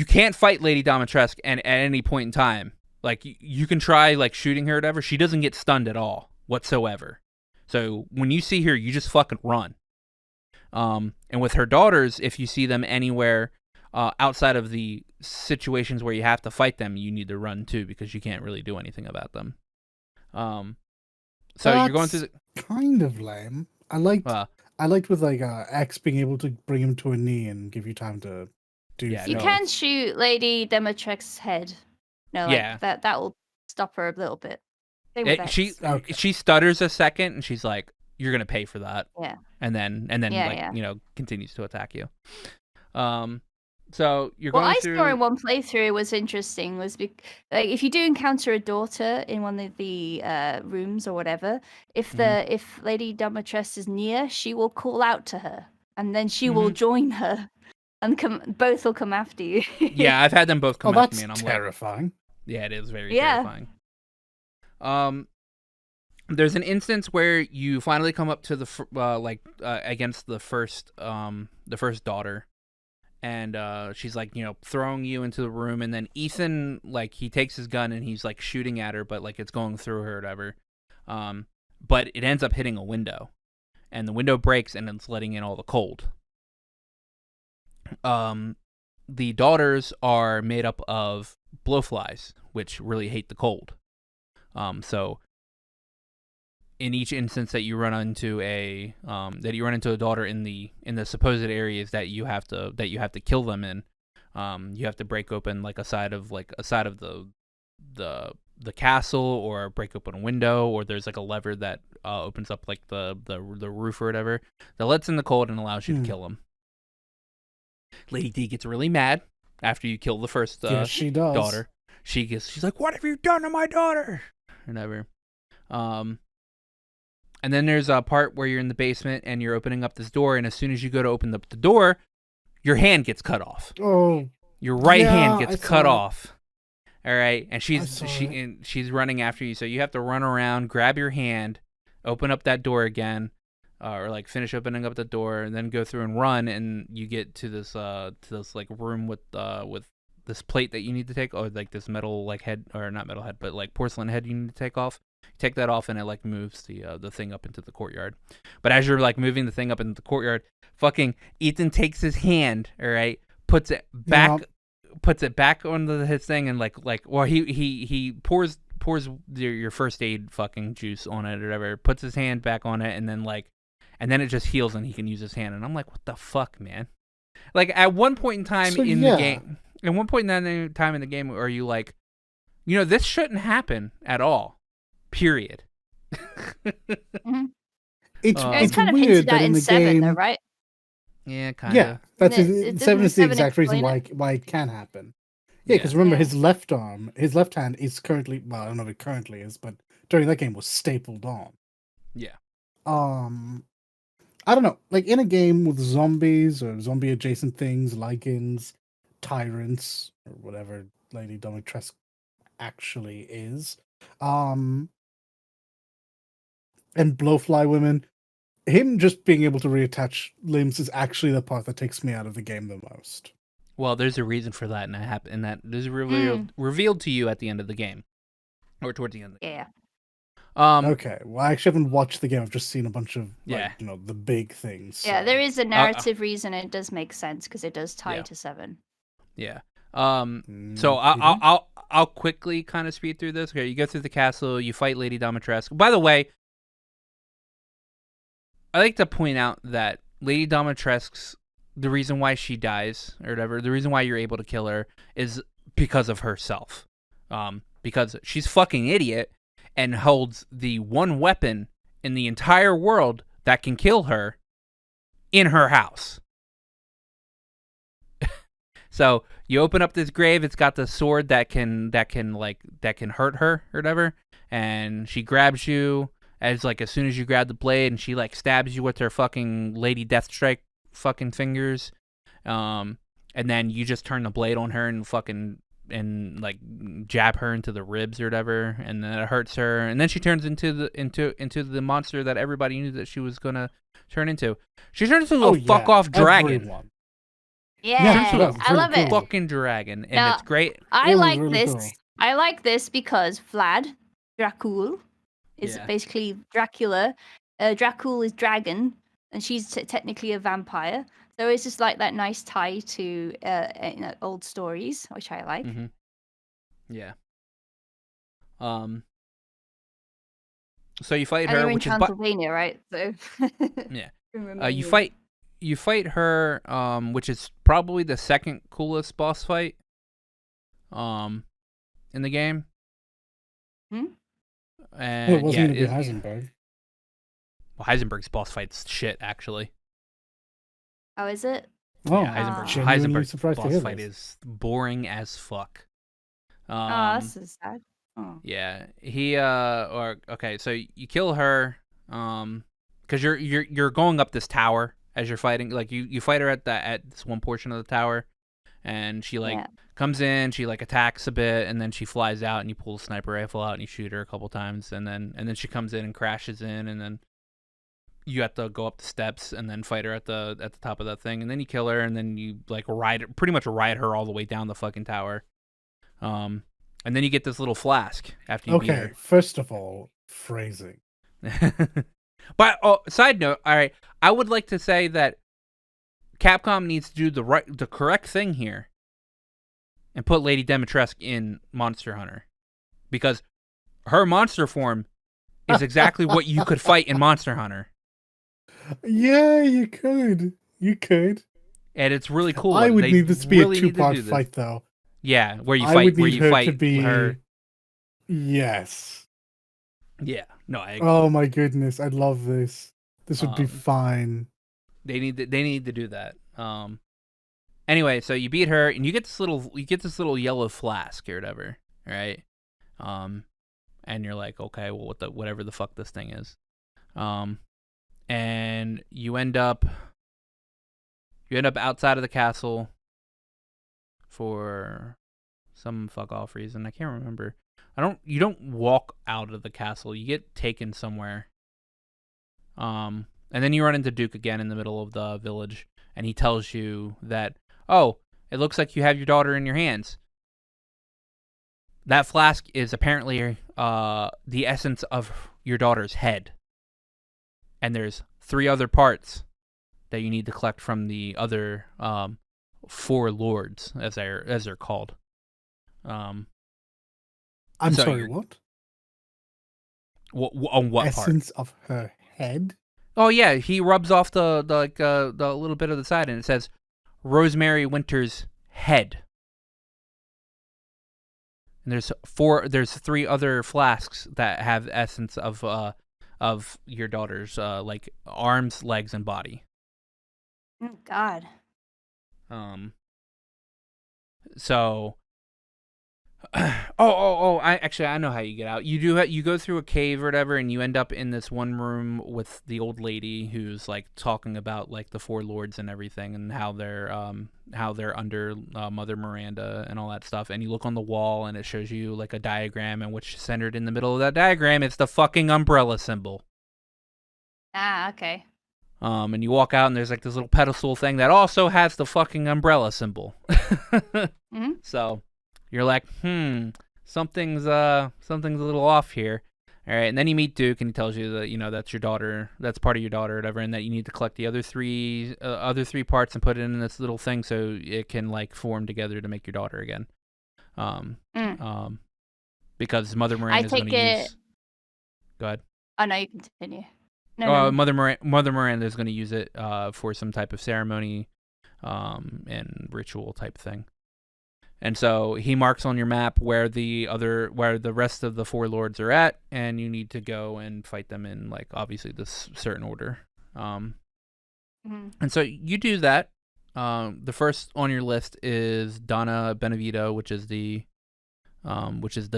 can't fight Lady Dimitrescu and at any point in time. Like, you can try, like, shooting her or whatever. She doesn't get stunned at all, whatsoever. So, when you see her, you just fucking run. And with her daughters, if you see them anywhere outside of the situations where you have to fight them, you need to run too because you can't really do anything about them. So you're going through the kind of lame. I liked with like X being able to bring him to a knee and give you time to do. Yeah, You no, can shoot Lady Demetrex's head. No, like Yeah. that will stop her a little bit. Same with X. She stutters a second and she's like, "You're gonna pay for that." Yeah. And then Yeah. you know, continues to attack you. So you're What going I through. saw in one playthrough was interesting. Was like if you do encounter a daughter in one of the rooms or whatever, if Lady Domitress is near, she will call out to her, and then she will join her, and both will come after you. Yeah, I've had them both come after me, and I'm terrifying. like, yeah, it is very terrifying. There's an instance where you finally come up to the against the first daughter. And she's like, you know, throwing you into the room, and then Ethan, like, he takes his gun and he's like shooting at her, but like it's going through her or whatever. But it ends up hitting a window, and the window breaks and it's letting in all the cold. The daughters are made up of blowflies, which really hate the cold. So in each instance that you run into a daughter in the supposed areas that you have to kill them in, you have to break open like a side of the castle, or break open a window, or there's like a lever that opens up like the roof or whatever that lets in the cold and allows you to kill them. Lady D gets really mad after you kill the first she does. daughter. She's like, "What have you done to my daughter?" Whatever. And then there's a part where you're in the basement and you're opening up this door, and as soon as you go to open up the door, your hand gets cut off. Oh, your right hand gets cut off. All right, and she's running after you, so you have to run around, grab your hand, open up that door again, or like finish opening up the door, and then go through and run, and you get to this like room with this plate that you need to take, or like this metal like head, or not metal head, but like porcelain head you need to take off. Take that off, and it like moves the thing up into the courtyard. But as you're like moving the thing up into the courtyard, fucking Ethan takes his hand, all right, puts it back onto his thing, and he pours your first aid fucking juice on it or whatever, puts his hand back on it, and then it just heals and he can use his hand. And I'm like, what the fuck, man? Like at one point in time the game, at one point in time in the game, are you like, you know, this shouldn't happen at all. Period. It's kind of weird hinted that at in the 7, game, though, right? Yeah, kind of. Yeah, that's 7 is the 7 exact reason explain why it can happen. Yeah, because remember his left hand is currently, well, I don't know if it currently is, but during that game was stapled on. Yeah. I don't know, like in a game with zombies or zombie adjacent things, lichens, tyrants, or whatever Lady Domitrescu actually is, and blowfly women, him just being able to reattach limbs is actually the part that takes me out of the game the most. Well, there's a reason for that, and that is revealed to you at the end of the game, or towards the end of the game. Okay, well, I actually haven't watched the game. I've just seen a bunch of, the big things. Yeah, there is a narrative reason, and it does make sense because it does tie to 7. Yeah. So I'll quickly kind of speed through this. Okay, you go through the castle, you fight Lady Domitrescu. By the way, I like to point out that Lady Domitrescu, the reason why she dies or whatever, the reason why you're able to kill her is because of herself. Because she's fucking idiot and holds the one weapon in the entire world that can kill her in her house. So you open up this grave, it's got the sword that can hurt her or whatever, and she grabs you as soon as you grab the blade, and she like stabs you with her fucking Lady Deathstrike fucking fingers, and then you just turn the blade on her and like jab her into the ribs or whatever, and then it hurts her, and then she turns into the monster that everybody knew that she was gonna turn into. She turns into a fuck off dragon. Everyone. Yeah, I love it. Fucking dragon, and now, it's great. I like really this. Cool. I like this because Vlad Dracul is basically Dracula. Dracul is dragon, and she's technically a vampire. So it's just like that nice tie to old stories, which I like. Mm-hmm. Yeah. So you fight And her, they're in which is Transylvania, right? So yeah. remember You me. fight her, which is probably the second coolest boss fight, in the game. Hmm? Well, it And wasn't yeah, going to be Heisenberg. well, Heisenberg's boss fight's shit actually. Oh, is it? Oh, Yeah, I'm Ah. genuinely Heisenberg's surprised to boss hear fight this. is boring as fuck. Oh, that's so sad. Oh. Yeah, so you kill her, because you're going up this tower as you're fighting. Like you fight her at this one portion of the tower, and she like Yeah. comes in, she like attacks a bit, and then she flies out, and you pull the sniper rifle out and you shoot her a couple times, and then she comes in and crashes in, and then you have to go up the steps and then fight her at the top of that thing, and then you kill her, and then you like pretty much ride her all the way down the fucking tower. And then you get this little flask after you beat her. Okay, first of all, phrasing. But side note, all right, I would like to say that Capcom needs to do the correct thing here and put Lady Dimitrescu in Monster Hunter, because her monster form is exactly what you could fight in Monster Hunter. Yeah, you could. You could. And it's really cool. I would They need this to be really a need to 2-part do this. fight, though. Yeah, where you I fight, would where need you her fight to be. her. Yes. Yeah, no, I agree. Oh my goodness, I love this. This would be Um, fine. They need to do that. Anyway, so you beat her and you get this little yellow flask or whatever, right? And you're like, okay, well, whatever the fuck this thing is. And you end up outside of the castle for some fuck off reason. I can't remember. You don't walk out of the castle. You get taken somewhere. And then you run into Duke again in the middle of the village, and he tells you that, oh, it looks like you have your daughter in your hands. That flask is apparently the essence of your daughter's head. And there's 3 other parts that you need to collect from the other 4 lords, as they're called. I'm so sorry, what? On what part? Essence of her head? Oh yeah, he rubs off the little bit of the side, and it says Rosemary Winter's head. And there's 3 other flasks that have essence of your daughter's like arms, legs, and body. Oh, God. So I know how you get out. You go through a cave or whatever, and you end up in this one room with the old lady who's like talking about like the 4 lords and everything, and how they're under Mother Miranda and all that stuff. And you look on the wall, and it shows you like a diagram, and which centered in the middle of that diagram is the fucking umbrella symbol. Ah, okay. And you walk out, and there's like this little pedestal thing that also has the fucking umbrella symbol. Mm-hmm. So you're like, something's a little off here. All right, and then you meet Duke, and he tells you that that's your daughter, that's part of your daughter, or whatever, and that you need to collect the other three parts and put it in this little thing so it can like form together to make your daughter again. Because Mother Miranda is going to use. Go ahead. Oh no, you continue. No. Mother Miranda is going to use it for some type of ceremony, and ritual type thing. And so he marks on your map where the rest of the 4 lords are at, and you need to go and fight them in like obviously this certain order. And so you do that. The first on your list is Donna Benevito, which is the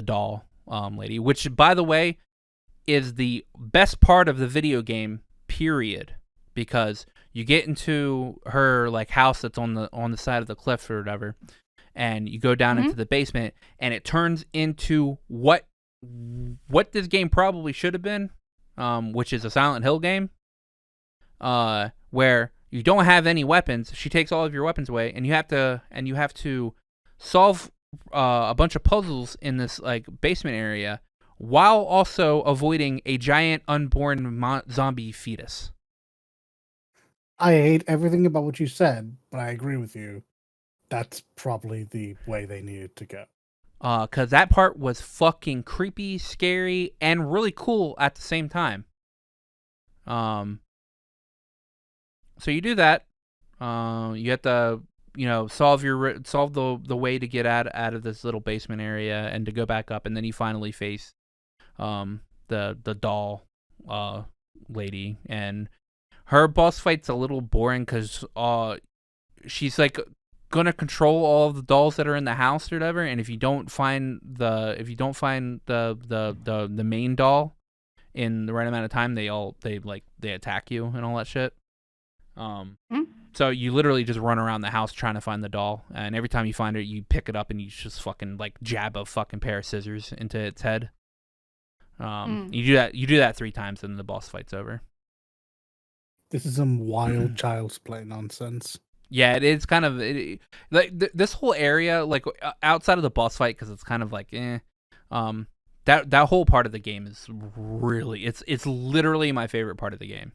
doll lady, which by the way is the best part of the video game, period, because you get into her like house that's on the side of the cliff or whatever, and you go down into the basement, and it turns into what this game probably should have been, which is a Silent Hill game, where you don't have any weapons. She takes all of your weapons away, and you have to solve a bunch of puzzles in this like basement area, while also avoiding a giant unborn zombie fetus. I hate everything about what you said, but I agree with you. That's probably the way they needed to go. Cause that part was fucking creepy, scary, and really cool at the same time. So you do that. You have to, solve the way to get out of this little basement area and to go back up, and then you finally face the doll lady, and her boss fight's a little boring because she's like gonna control all of the dolls that are in the house or whatever, and if you don't find the main doll in the right amount of time, they attack you and all that shit. So you literally just run around the house trying to find the doll, and every time you find it, you pick it up and you just fucking like jab a fucking pair of scissors into its head. You do that 3 times, and the boss fight's over. This is some wild child's play nonsense. Yeah, it is kind of this whole area, like outside of the boss fight, because it's kind of like that whole part of the game is really it's literally my favorite part of the game.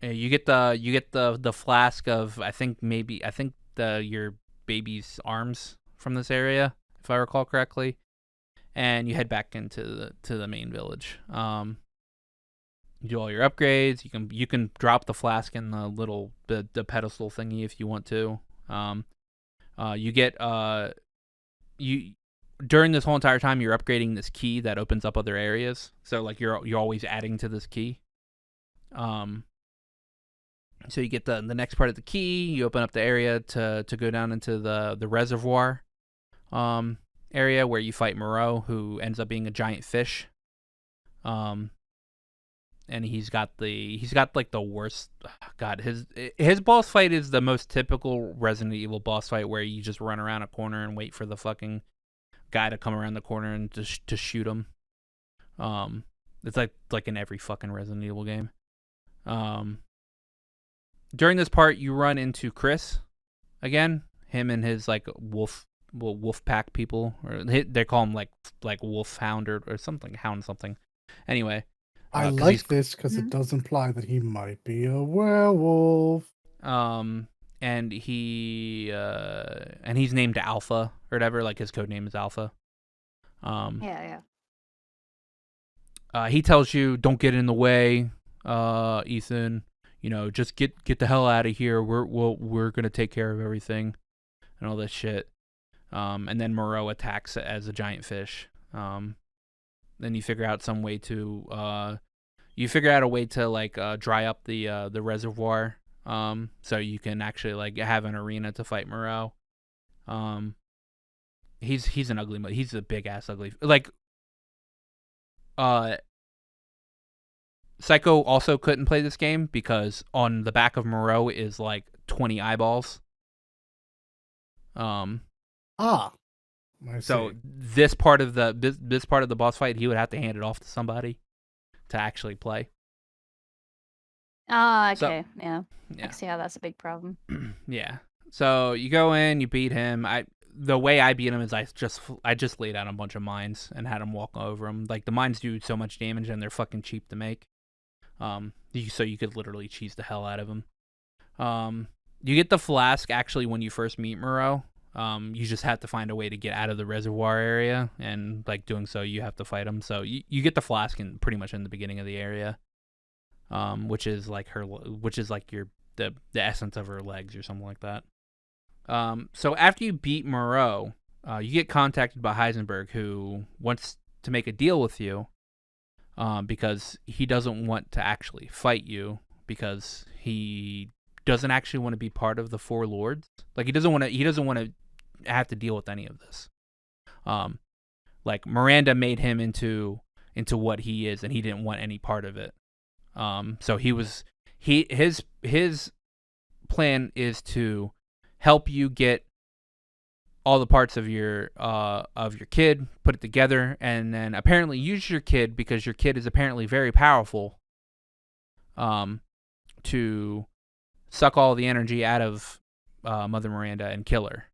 You get the flask of I think your baby's arms from this area, if I recall correctly, and you head back into the main village. You do all your upgrades. You can drop the flask in the little the pedestal thingy if you want to. You get you during this whole entire time you're upgrading this key that opens up other areas. So like you're always adding to this key. So you get the next part of the key. You open up the area to go down into the reservoir area where you fight Moreau, who ends up being a giant fish. And he's got like the worst. God, his boss fight is the most typical Resident Evil boss fight where you just run around a corner and wait for the fucking guy to come around the corner and to shoot him. It's like in every fucking Resident Evil game. During this part, you run into Chris again. Him and his like wolf pack people, or they call him like wolf hound or something, hound something. Anyway. I like this because it does imply that he might be a werewolf. And he's named Alpha or whatever. Like his code name is Alpha. Yeah. He tells you, "Don't get in the way, Ethan. Just get the hell out of here. We're gonna take care of everything, and all this shit." And then Moreau attacks as a giant fish. Then you figure out some way to like dry up the reservoir, so you can actually like have an arena to fight Moreau. He's an ugly, he's a big ass ugly. Like, Psycho also couldn't play this game because on the back of Moreau is like 20 eyeballs. So this part of the boss fight, he would have to hand it off to somebody to actually play. Okay. So, yeah. I can see how that's a big problem. Yeah. So you go in, you beat him. The way I beat him is I just laid out a bunch of mines and had him walk over them. Like the mines do so much damage and they're fucking cheap to make. So you could literally cheese the hell out of him. You get the flask actually when you first meet Moreau. You just have to find a way to get out of the reservoir area, and like doing so, you have to fight him. So you get the flask pretty much in the beginning of the area, which is like the essence of her legs or something like that. So after you beat Moreau, you get contacted by Heisenberg, who wants to make a deal with you, because he doesn't want to actually fight you because he doesn't actually want to be part of the Four Lords. Like he doesn't want to have to deal with any of this. Like Miranda made him into what he is, and he didn't want any part of it. So his plan is to help you get all the parts of your kid, put it together, and then apparently use your kid because your kid is apparently very powerful. To suck all the energy out of Mother Miranda and kill her.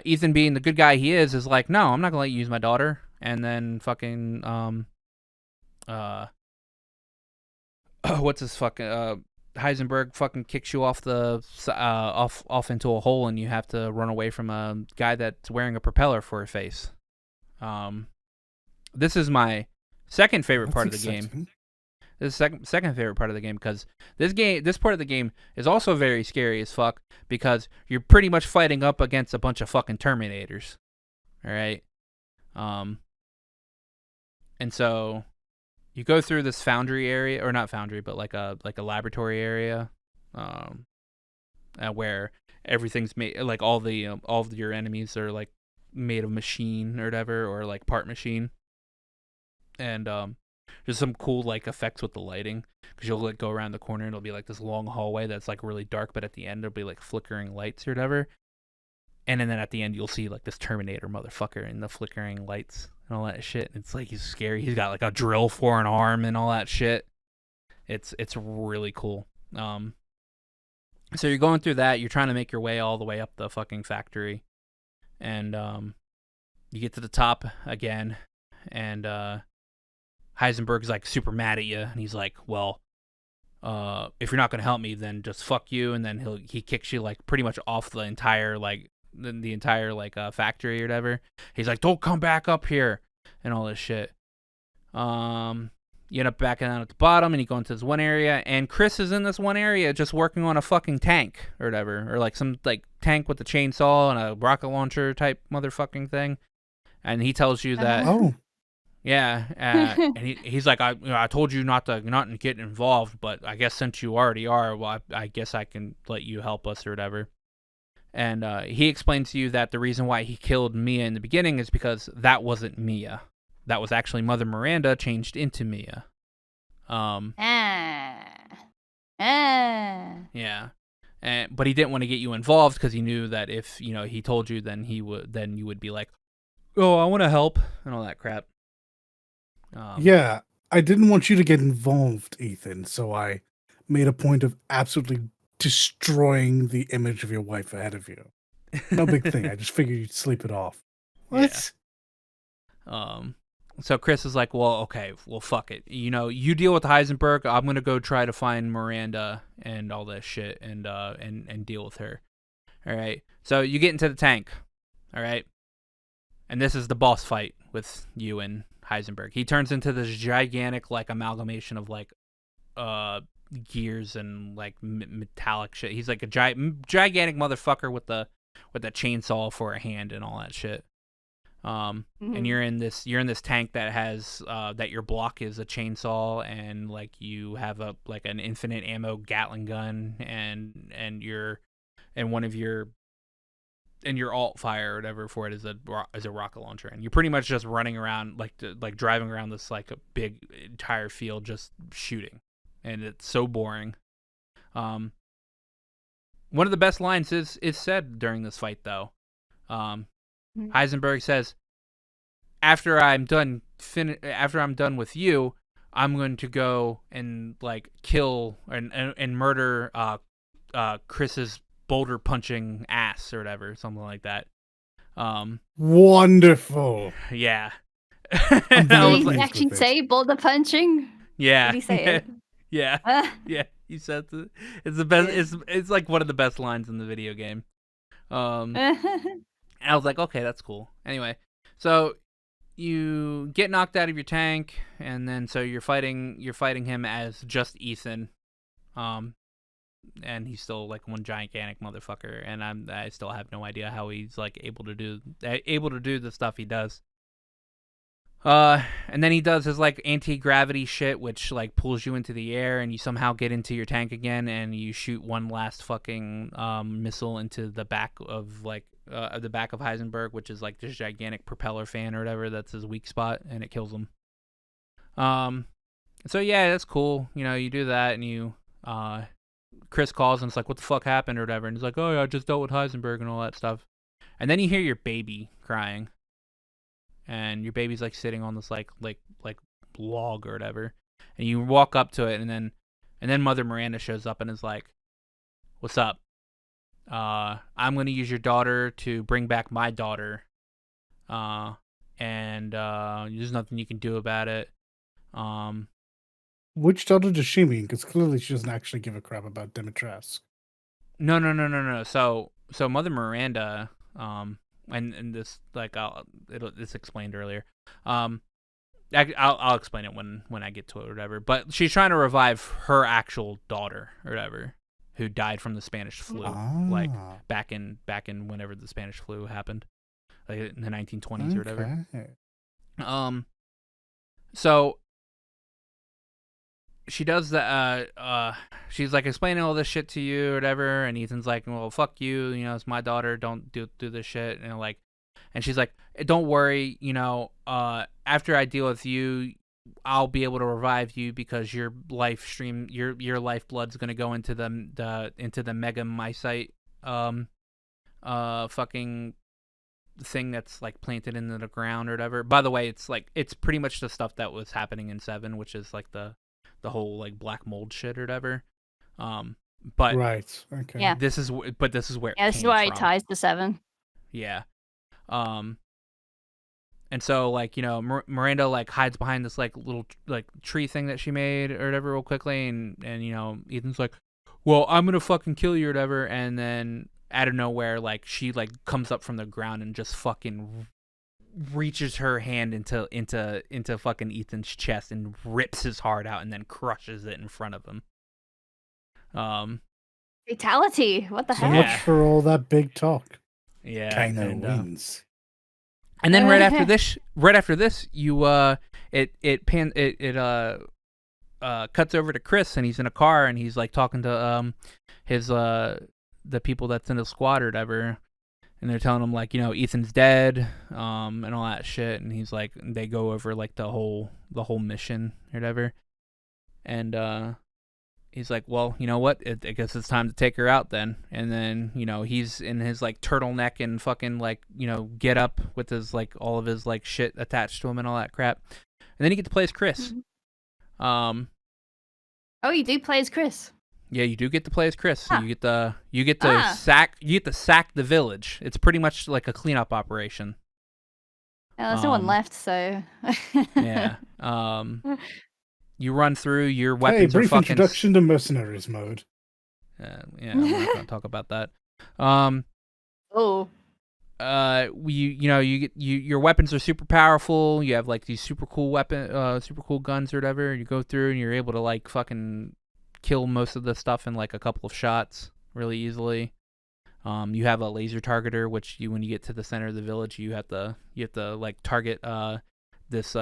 Ethan, being the good guy he is like, no, I'm not gonna let you use my daughter. And then fucking what's his fucking Heisenberg fucking kicks you off the off into a hole, and you have to run away from a guy that's wearing a propeller for a face. This is my second favorite part of the game. This is second favorite part of the game, because this part of the game is also very scary as fuck, because you're pretty much fighting up against a bunch of fucking Terminators. All right. And so you go through this foundry area, or not foundry, but like a laboratory area, where everything's made, like all of your enemies are like made of machine or whatever, or like part machine. And there's some cool like effects with the lighting, because you'll like go around the corner and it'll be like this long hallway that's like really dark, but at the end there'll be like flickering lights or whatever. And then at the end you'll see like this Terminator motherfucker in the flickering lights and all that shit. It's like he's scary. He's got like a drill for an arm and all that shit. It's really cool. So you're going through that. You're trying to make your way all the way up the fucking factory, and you get to the top again, and Heisenberg's like super mad at you, and he's like, well, if you're not gonna help me, then just fuck you. And then he kicks you like pretty much off the entire like the entire like factory or whatever. He's like, don't come back up here and all this shit. You end up backing down at the bottom, and you go into this one area, and Chris is in this one area just working on a fucking tank or whatever, or like some like tank with a chainsaw and a rocket launcher type motherfucking thing. And he tells you that, yeah, and he's like, I told you not to get involved, but I guess since you already are, well, I guess I can let you help us or whatever. And he explains to you that the reason why he killed Mia in the beginning is because that wasn't Mia. That was actually Mother Miranda changed into Mia. Yeah. But he didn't want to get you involved, because he knew that if, he told you, then you would be like, oh, I want to help and all that crap. Yeah, I didn't want you to get involved, Ethan, so I made a point of absolutely destroying the image of your wife ahead of you. No big thing. I just figured you'd sleep it off. What? Yeah. So Chris is like, well, okay, well, fuck it. You deal with Heisenberg. I'm gonna go try to find Miranda and all this shit, and deal with her. All right. So you get into the tank. All right. And this is the boss fight with you and Heisenberg. He turns into this gigantic like amalgamation of like gears and like metallic shit. He's like a gigantic motherfucker with the chainsaw for a hand and all that shit. And you're in this tank that has that your block is a chainsaw, and like you have an infinite ammo Gatling gun, and your alt fire or whatever for it is a rocket launcher, and you're pretty much just running around like driving around this like a big entire field just shooting, and it's so boring. One of the best lines is said during this fight though. Heisenberg says, after I'm done with you, I'm going to go and like kill and murder Chris's boulder punching ass or whatever, something like that. Wonderful. Yeah. Did he actually say boulder punching? Yeah. Did he say it? Yeah. Yeah. He said it's the best. It's like one of the best lines in the video game. I was like, okay, that's cool. Anyway, so you get knocked out of your tank, and then so you're fighting him as just Ethan, and he's still like one gigantic motherfucker, and I still have no idea how he's like able to do the stuff he does. And then he does his like anti-gravity shit, which like pulls you into the air, and you somehow get into your tank again, and you shoot one last fucking missile into the back of Heisenberg, which is like this gigantic propeller fan or whatever. That's his weak spot, and it kills him. So yeah, that's cool. You do that, and you Chris calls and it's like, what the fuck happened or whatever, and he's like, oh yeah, I just dealt with Heisenberg and all that stuff. And then you hear your baby crying, and your baby's like sitting on this like log or whatever, and you walk up to it, and then Mother Miranda shows up and is like, what's up? I'm gonna use your daughter to bring back my daughter, and there's nothing you can do about it. Which daughter does she mean? Because clearly she doesn't actually give a crap about Dimitrescu. No. So Mother Miranda, and this like it's explained earlier. I'll explain it when I get to it or whatever. But she's trying to revive her actual daughter or whatever, who died from the Spanish flu, like back in whenever the Spanish flu happened, like in the 1920s or whatever. So she does that. She's like explaining all this shit to you or whatever, and Ethan's like, "Well, fuck you. You know, it's my daughter. Don't do this shit." And like, and she's like, "Don't worry. You know, after I deal with you, I'll be able to revive you because your life stream, your lifeblood's gonna go into the mega mycite, fucking thing that's like planted into the ground or whatever." By the way, it's pretty much the stuff that was happening in 7, which is like the whole like black mold shit or whatever. But right, okay, yeah. This is where this is why it ties to 7. Yeah. And so like, you know, Miranda like hides behind this like little like tree thing that she made or whatever real quickly, and you know, Ethan's like, "Well, I'm gonna fucking kill you" or whatever, and then out of nowhere, like she like comes up from the ground and just fucking reaches her hand into fucking Ethan's chest and rips his heart out and then crushes it in front of him. Fatality. What the so hell? much for all that big talk. Yeah. Kaino wins. And then right after this, you it cuts over to Chris, and he's in a car, and he's like talking to his the people that's in the squad or whatever, and they're telling him like, you know, Ethan's dead, and all that shit, and he's like, they go over like the whole mission or whatever, and he's like, well, you know what? I guess it's time to take her out then. And then, you know, he's in his like turtleneck and fucking like, you know, get up with his like all of his like shit attached to him and all that crap. And then you get to play as Chris. Oh, you do play as Chris. Yeah, you do get to play as Chris. So you get to sack the village. It's pretty much like a cleanup operation. There's no one left, so yeah. You run through, your weapons brief are fucking... introduction to mercenaries mode. Yeah, I'm not going to talk about that. Your weapons are super powerful. You have like these super cool guns or whatever. You go through and you're able to like fucking kill most of the stuff in like a couple of shots really easily. You have a laser targeter, which when you get to the center of the village, you have to like target this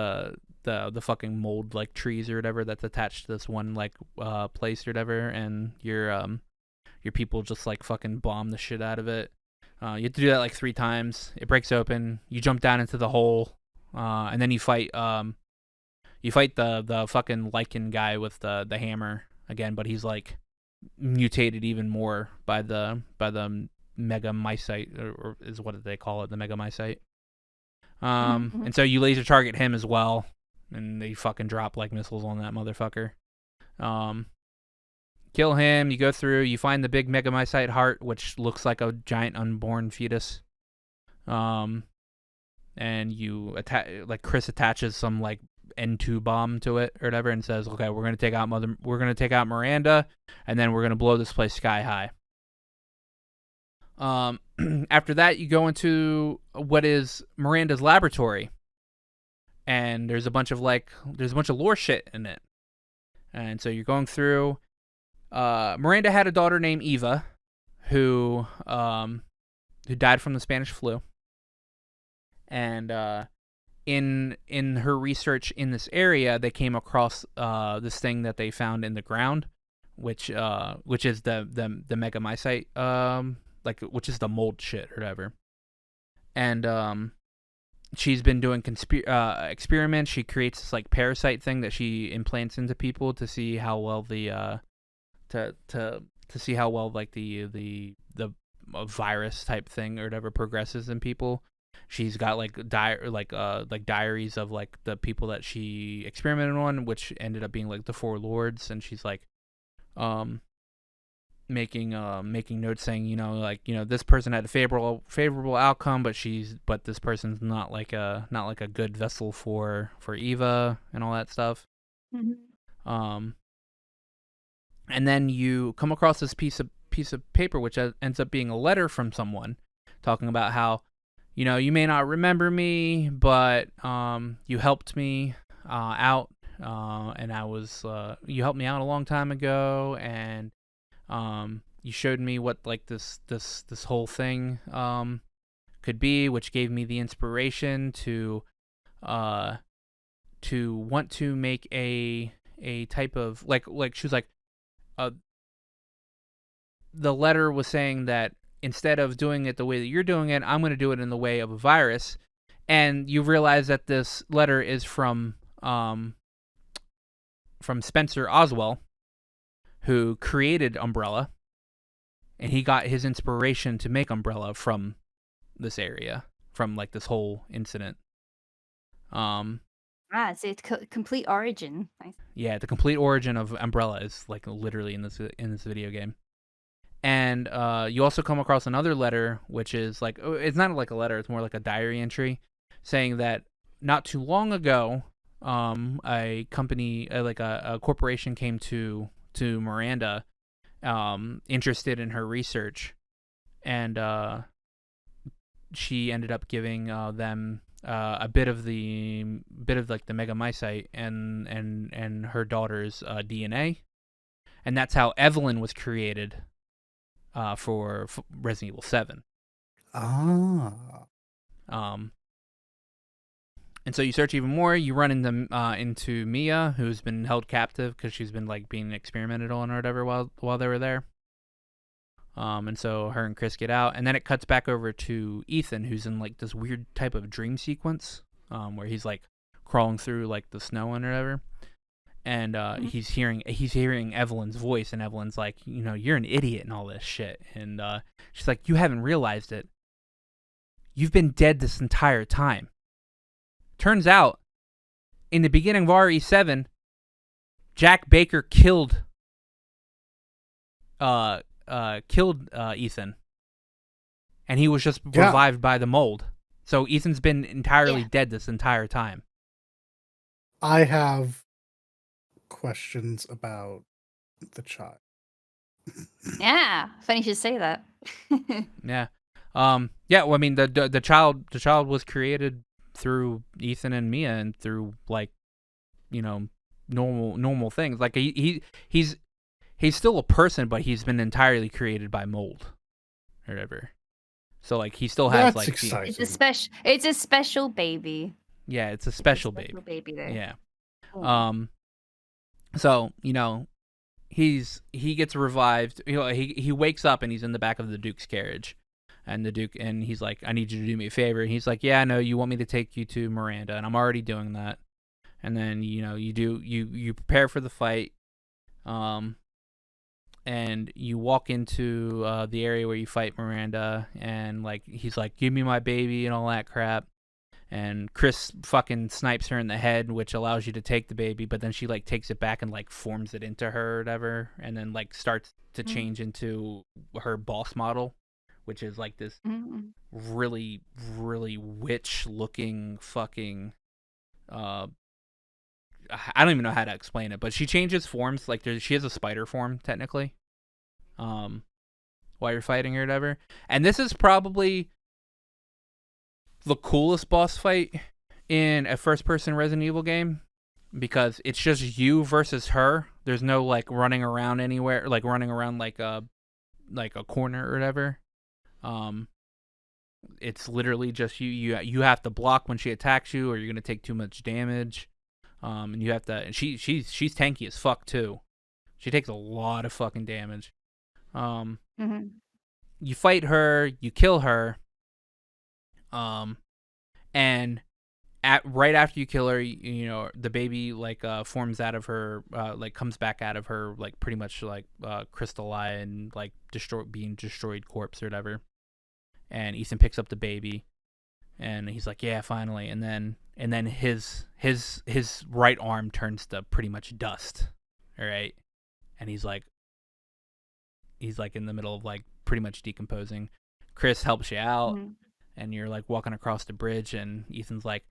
the fucking mold like trees or whatever that's attached to this one like place or whatever, and your people just like fucking bomb the shit out of it. You have to do that like 3 times. It breaks open. You jump down into the hole, and then you fight the fucking lichen guy with the hammer again, but he's like mutated even more by the mega mycite, or is what they call it, the mega mycite. And so you laser target him as well, and they fucking drop like missiles on that motherfucker. Kill him. You go through. You find the big mega mycite heart, which looks like a giant unborn fetus. And you Chris attaches some like N2 bomb to it or whatever, and says, "Okay, we're gonna take out Miranda, and then we're gonna blow this place sky high." After that, you go into what is Miranda's laboratory, and there's a bunch of lore shit in it. And so you're going through. Miranda had a daughter named Eva, who died from the Spanish flu. And in her research in this area, they came across this thing that they found in the ground, which is the megamycite, which is the mold shit or whatever. And she's been doing experiments. She creates this like parasite thing that she implants into people to see how well the to see how well like the virus type thing or whatever progresses in people. She's got like diaries of like the people that she experimented on, which ended up being like the 4 lords, and she's like making notes saying, this person had a favorable outcome, but this person's not like a good vessel for Eva and all that stuff. And then you come across this piece of paper, which ends up being a letter from someone talking about how, you may not remember me, but you helped me out, and you helped me out a long time ago, and you showed me what like this whole thing could be, which gave me the inspiration to want to make a type of like she was like, the letter was saying that instead of doing it the way that you're doing it, I'm going to do it in the way of a virus. And you realize that this letter is from Spencer Oswell, who created Umbrella, and he got his inspiration to make Umbrella from this area, from like this whole incident. So it's complete origin. Nice. Yeah, the complete origin of Umbrella is like literally in this video game. And you also come across another letter, which is like, it's not like a letter, it's more like a diary entry, saying that not too long ago, a company, like a corporation, came to Miranda, interested in her research, and she ended up giving them a bit of like the megamycete and her daughter's DNA, and that's how Evelyn was created. For Resident Evil 7. And so you search even more. You run into Mia, who's been held captive because she's been like being experimented on or whatever while they were there. And so her and Chris get out, and then it cuts back over to Ethan, who's in like this weird type of dream sequence, where he's like crawling through like the snow and whatever. And he's hearing Evelyn's voice, and Evelyn's like, you're an idiot and all this shit. And she's like, you haven't realized it. You've been dead this entire time. Turns out, in the beginning of RE7, Jack Baker killed Ethan, and he was just revived by the mold. So Ethan's been entirely dead this entire time. I have questions about the child. Yeah, funny you should say that. Yeah. Yeah, well, I mean, the child was created through Ethan and Mia, and through like, normal things. Like he's still a person, but he's been entirely created by mold or whatever. So like he still has like exciting. It's a special baby. Yeah, it's a special baby. Baby there. Yeah. So, he gets revived. He wakes up and he's in the back of the Duke's carriage. And he's like, I need you to do me a favor. And he's like, yeah, no, you want me to take you to Miranda, and I'm already doing that. And then, you prepare for the fight. And you walk into the area where you fight Miranda, and like he's like, give me my baby and all that crap. And Chris fucking snipes her in the head, which allows you to take the baby, but then she like takes it back and like forms it into her or whatever, and then like starts to change into her boss model, which is like this really, really witch looking fucking I don't even know how to explain it, but she changes forms. Like she has a spider form technically, while you're fighting her or whatever. And this is probably the coolest boss fight in a first-person Resident Evil game, because it's just you versus her. There's no like running around anywhere, like running around like a corner or whatever. It's literally just you have to block when she attacks you, or you're gonna take too much damage. And you have to. And she's tanky as fuck too. She takes a lot of fucking damage. You fight her, you kill her. And right after you kill her, the baby like forms out of her, like comes back out of her, like pretty much like crystalline, like being destroyed corpse or whatever. And Ethan picks up the baby, and he's like, yeah, finally. And then his right arm turns to pretty much dust. All right. And he's like in the middle of like pretty much decomposing. Chris helps you out. And you're like walking across the bridge, and Ethan's like,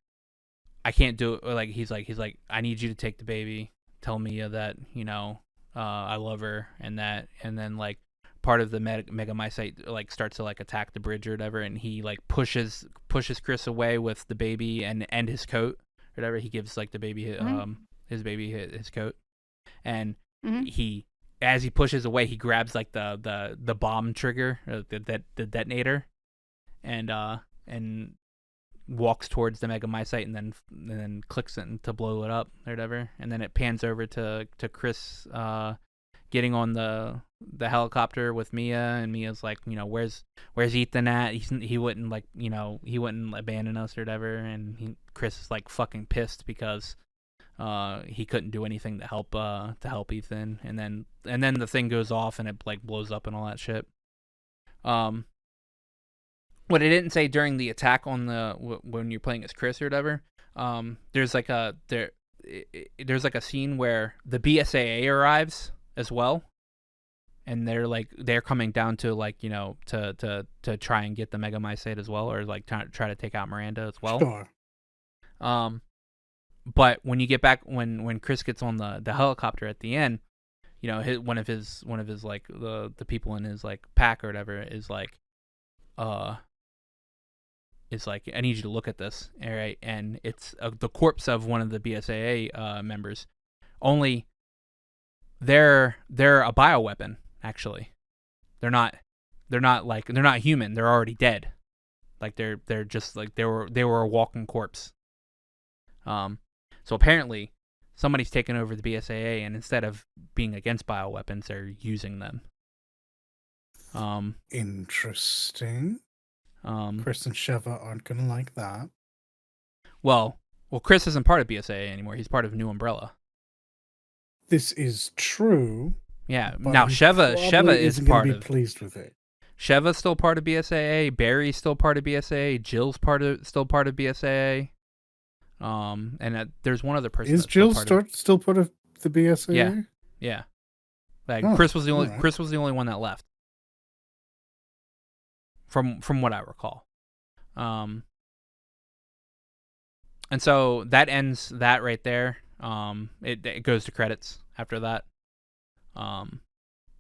I can't do it. Or like he's like, I need you to take the baby tell Mia that I love her, and then like part of the Megamycete like starts to like attack the bridge or whatever, and he like pushes Chris away with the baby and his coat or whatever. He gives like the baby his baby his coat, and he as he pushes away, he grabs like the bomb trigger, the detonator, and walks towards the Megamycete and then clicks it to blow it up or whatever. And then it pans over to Chris getting on the helicopter with Mia, and Mia's like, where's Ethan at? He wouldn't like, he wouldn't abandon us or whatever. And Chris is like fucking pissed because he couldn't do anything to help Ethan. And then the thing goes off and it like blows up and all that shit. What I didn't say during the attack on when you're playing as Chris or whatever, there's like a scene where the BSAA arrives as well, and they're coming down to like to try and get the Megamycete as well, or like try to take out Miranda as well. Sure. But when you get back when Chris gets on the helicopter at the end, one of his like the people in his like pack or whatever is like I need you to look at this, all right? And it's the corpse of one of the BSAA members. Only they're a bioweapon, actually. They're not human. They're already dead. Like they're just like they were a walking corpse. So apparently somebody's taken over the BSAA, and instead of being against bioweapons, they're using them. Interesting. Chris and Sheva aren't gonna like that. Well, Chris isn't part of BSAA anymore. He's part of New Umbrella. This is true. Yeah. Now Sheva is part of. Pleased with it. Sheva's still part of BSAA. Barry's still part of BSAA. Jill's still part of BSAA. And there's one other person. Is Jill still part of the BSAA? Yeah. Like Chris was the only one that left. From what I recall. And so that ends that right there. It goes to credits after that. And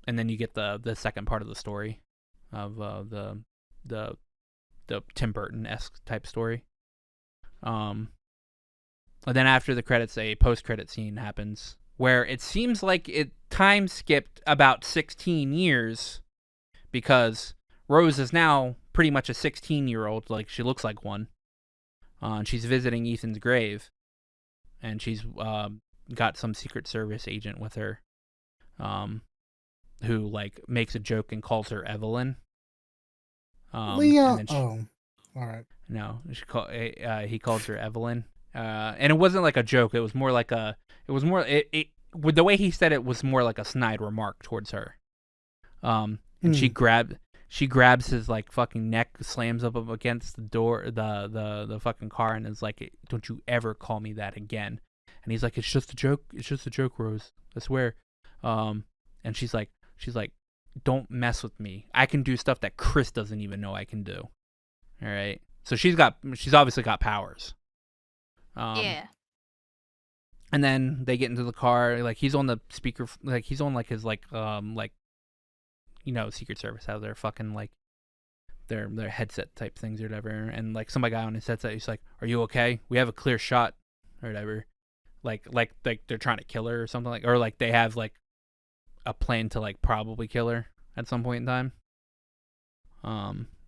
then you get the second part of the story of the Tim Burton-esque type story. And then after the credits, a post-credit scene happens where it seems like it time skipped about 16 years because Rose is now pretty much a 16-year-old, like she looks like one. And she's visiting Ethan's grave, and she's got some Secret Service agent with her, who like makes a joke and calls her Evelyn. Leah. All right. No, he calls her Evelyn, and it wasn't like a joke. It was more like with the way he said it was more like a snide remark towards her. And she grabs his like fucking neck, slams up against the door, the fucking car, and is like, "Don't you ever call me that again." And he's like, "It's just a joke. It's just a joke, Rose. I swear." And she's like, "Don't mess with me. I can do stuff that Chris doesn't even know I can do." All right. So she's obviously got powers. Yeah. And then they get into the car. Like he's on the speaker. Like he's on like his Secret Service have their fucking like their headset type things or whatever, and like somebody got on his headset, he's like, "Are you okay? We have a clear shot," or whatever. Like they're trying to kill her or something, like, or like they have like a plan to like probably kill her at some point in time.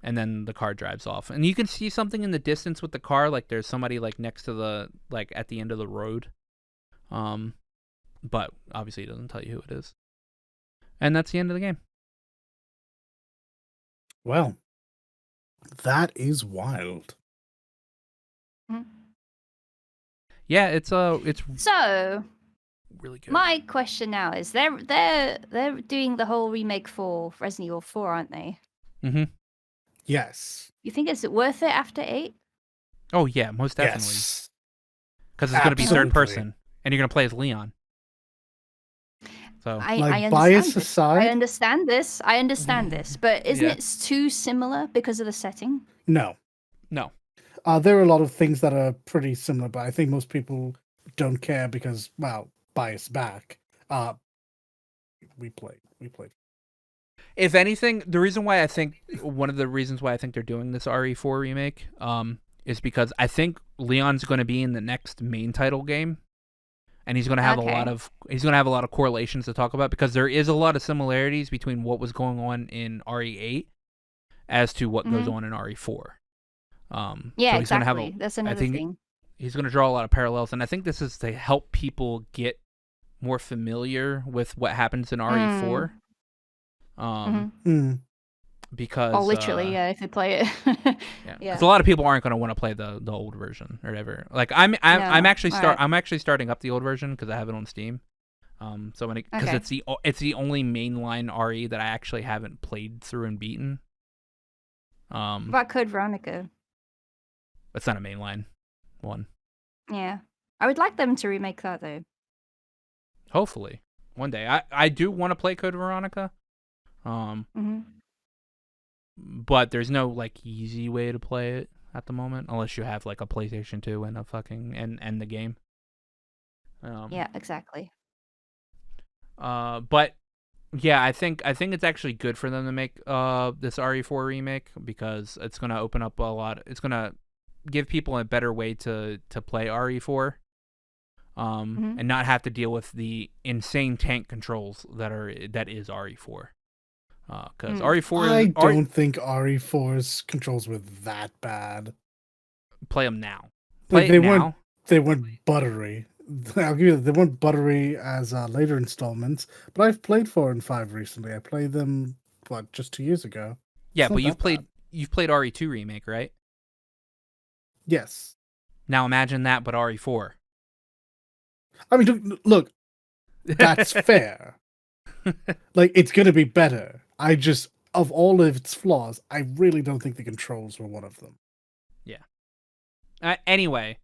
And then the car drives off, and you can see something in the distance with the car, like there's somebody like next to the like at the end of the road. But obviously it doesn't tell you who it is. And that's the end of the game. Well, that is wild. Yeah, it's so really good. My question now is they're doing the whole remake for Resident Evil 4, aren't they? Mm-hmm. Yes. You think it's worth it after 8? Oh yeah, most definitely. Yes. Because it's going to be third person, and you're going to play as Leon. So I bias aside, I understand this, but isn't it too similar because of the setting? No. There are a lot of things that are pretty similar, but I think most people don't care because, well, bias back. We played. If anything, one of the reasons why I think they're doing this RE4 remake is because I think Leon's going to be in the next main title game, and he's going to have a lot of correlations to talk about, because there is a lot of similarities between what was going on in RE8 as to what goes on in RE4. Yeah, so he's exactly. Gonna have That's another thing. He's going to draw a lot of parallels, and I think this is to help people get more familiar with what happens in RE4. Because literally, if they play it. yeah, because a lot of people aren't going to want to play the old version or whatever. Like I'm actually starting up the old version because I have it on Steam. Because it's the only mainline RE that I actually haven't played through and beaten. What about Code Veronica? It's not a mainline one. Yeah, I would like them to remake that though. Hopefully, one day. I do want to play Code Veronica. But there's no like easy way to play it at the moment, unless you have like a PlayStation 2 and a fucking and the game. Yeah, exactly. But yeah, I think it's actually good for them to make this RE4 remake, because it's gonna open up a lot. It's gonna give people a better way to play RE4, and not have to deal with the insane tank controls that is RE4. Because RE4, I don't think RE4's controls were that bad. Play them now. They weren't buttery. I'll give you that. They weren't buttery as later installments, but I've played 4 and 5 recently. I played them just 2 years ago. Yeah, but you've played RE2 remake, right? Yes. Now imagine that, but RE4. I mean, look, that's fair. Like, it's gonna be better. I just, of all of its flaws, I really don't think the controls were one of them. Yeah. Anyway,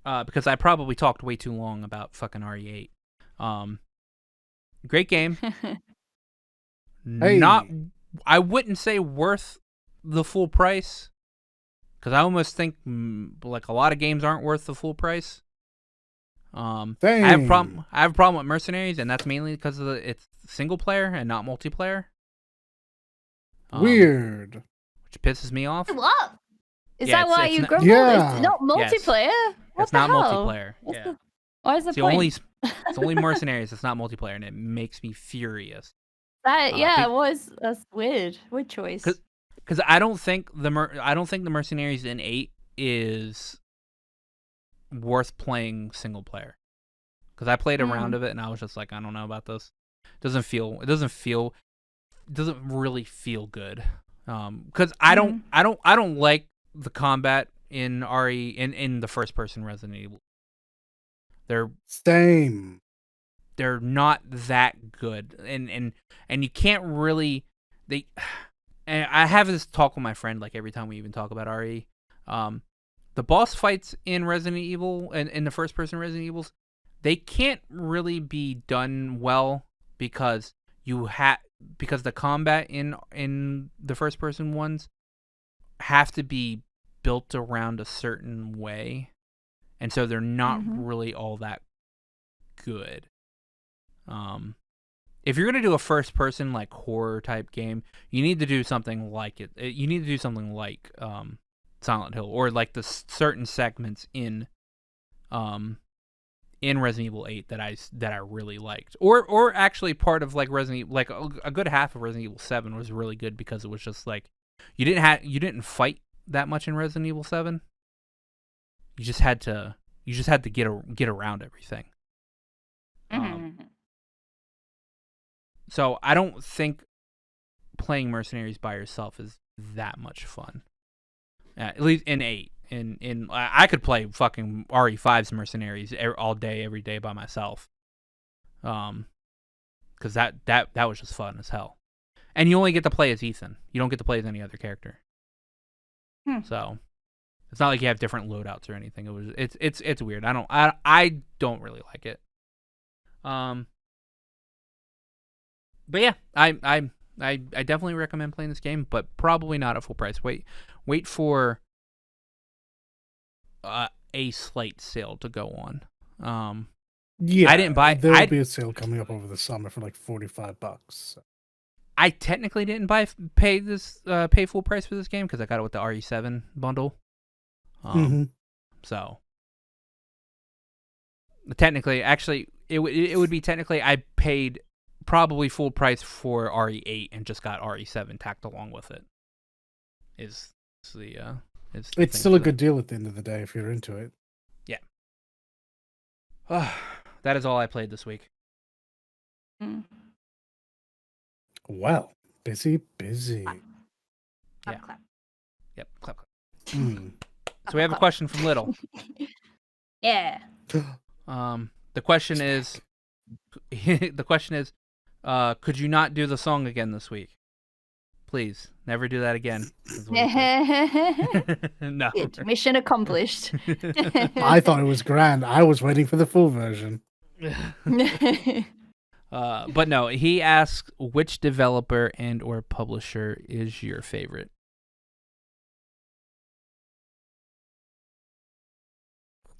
because I probably talked way too long about fucking RE8. Great game. Hey. I wouldn't say worth the full price, because I almost think like a lot of games aren't worth the full price. I have a problem with Mercenaries, and that's mainly because it's single player and not multiplayer. Weird. Which pisses me off. What? Is that why you grumble? Yeah. It's not multiplayer? Yes. It's not multiplayer. Yeah. Why is the point? It's only Mercenaries. It's not multiplayer, and it makes me furious. It was. That's weird. Weird choice. Because I don't think the Mercenaries in 8 is worth playing single player. Because I played a round of it, and I was just like, I don't know about this. It doesn't really feel good. Because I don't like the combat in RE in the first person Resident Evil. They're not that good, and you can't really and I have this talk with my friend like every time we even talk about RE. The boss fights in Resident Evil and in the first person Resident Evils, they can't really be done well because the combat in the first person ones have to be built around a certain way, and so they're not really all that good. If you're gonna do a first person like horror type game, you need to do something like it. You need to do something like Silent Hill, or like the certain segments in Resident Evil 8 that I really liked, or actually part of like Resident Evil, like a good half of Resident Evil 7 was really good because it was just like you didn't fight that much in Resident Evil 7. You just had to get around everything. So I don't think playing Mercenaries by yourself is that much fun. At least in 8. In I could play fucking RE5's Mercenaries all day, every day by myself. Because that was just fun as hell. And you only get to play as Ethan. You don't get to play as any other character. So it's not like you have different loadouts or anything. It's weird. I don't really like it. But yeah, I definitely recommend playing this game, but probably not at full price. Wait for a slight sale to go on. Yeah, I didn't buy. There'll be a sale coming up over the summer for like $45. So. I technically didn't pay full price for this game because I got it with the RE7 bundle. So technically, actually, it would be technically I paid probably full price for RE8 and just got RE7 tacked along with it. It's still a good deal at the end of the day if you're into it. Yeah. That is all I played this week. Well, busy. Yeah. Clap. Yep. Clap. Mm. So we have a question from Little. Yeah. The question is, could you not do the song again this week? Please, never do that again. No. Good. Mission accomplished. I thought it was grand. I was waiting for the full version. But no, he asks which developer and or publisher is your favorite?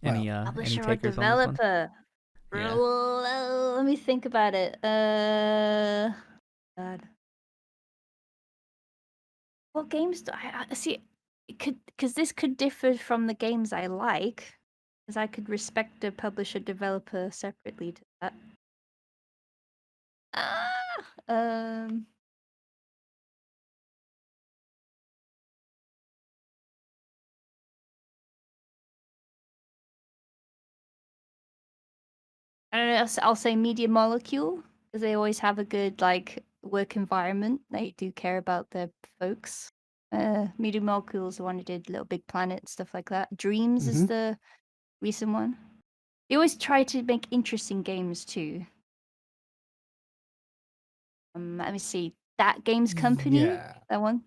Any publisher any or takers on this one? developer? Yeah. Let me think about it. God. What games do I see? Because this could differ from the games I like, because I could respect the publisher developer separately to that. I don't know. I'll say Media Molecule because they always have a good like work environment. They do care about their folks. Media Molecule is the one who did Little Big Planet, stuff like that. Dreams is the recent one. They always try to make interesting games too. Let me see. That Games Company. Yeah. That one.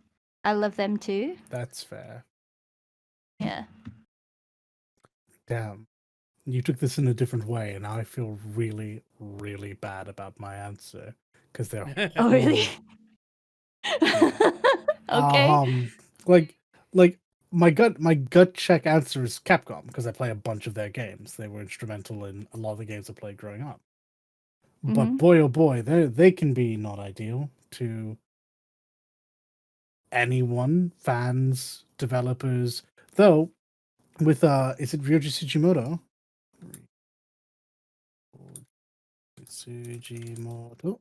I love them too. That's fair. Yeah. Damn. You took this in a different way, and now I feel really, really bad about my answer because they're. Oh really? Okay. Like my gut check answer is Capcom because I play a bunch of their games. They were instrumental in a lot of the games I played growing up. But boy, oh boy, they can be not ideal to anyone, fans, developers. Though, with is it Ryoji Sugimoto? Sugimoto.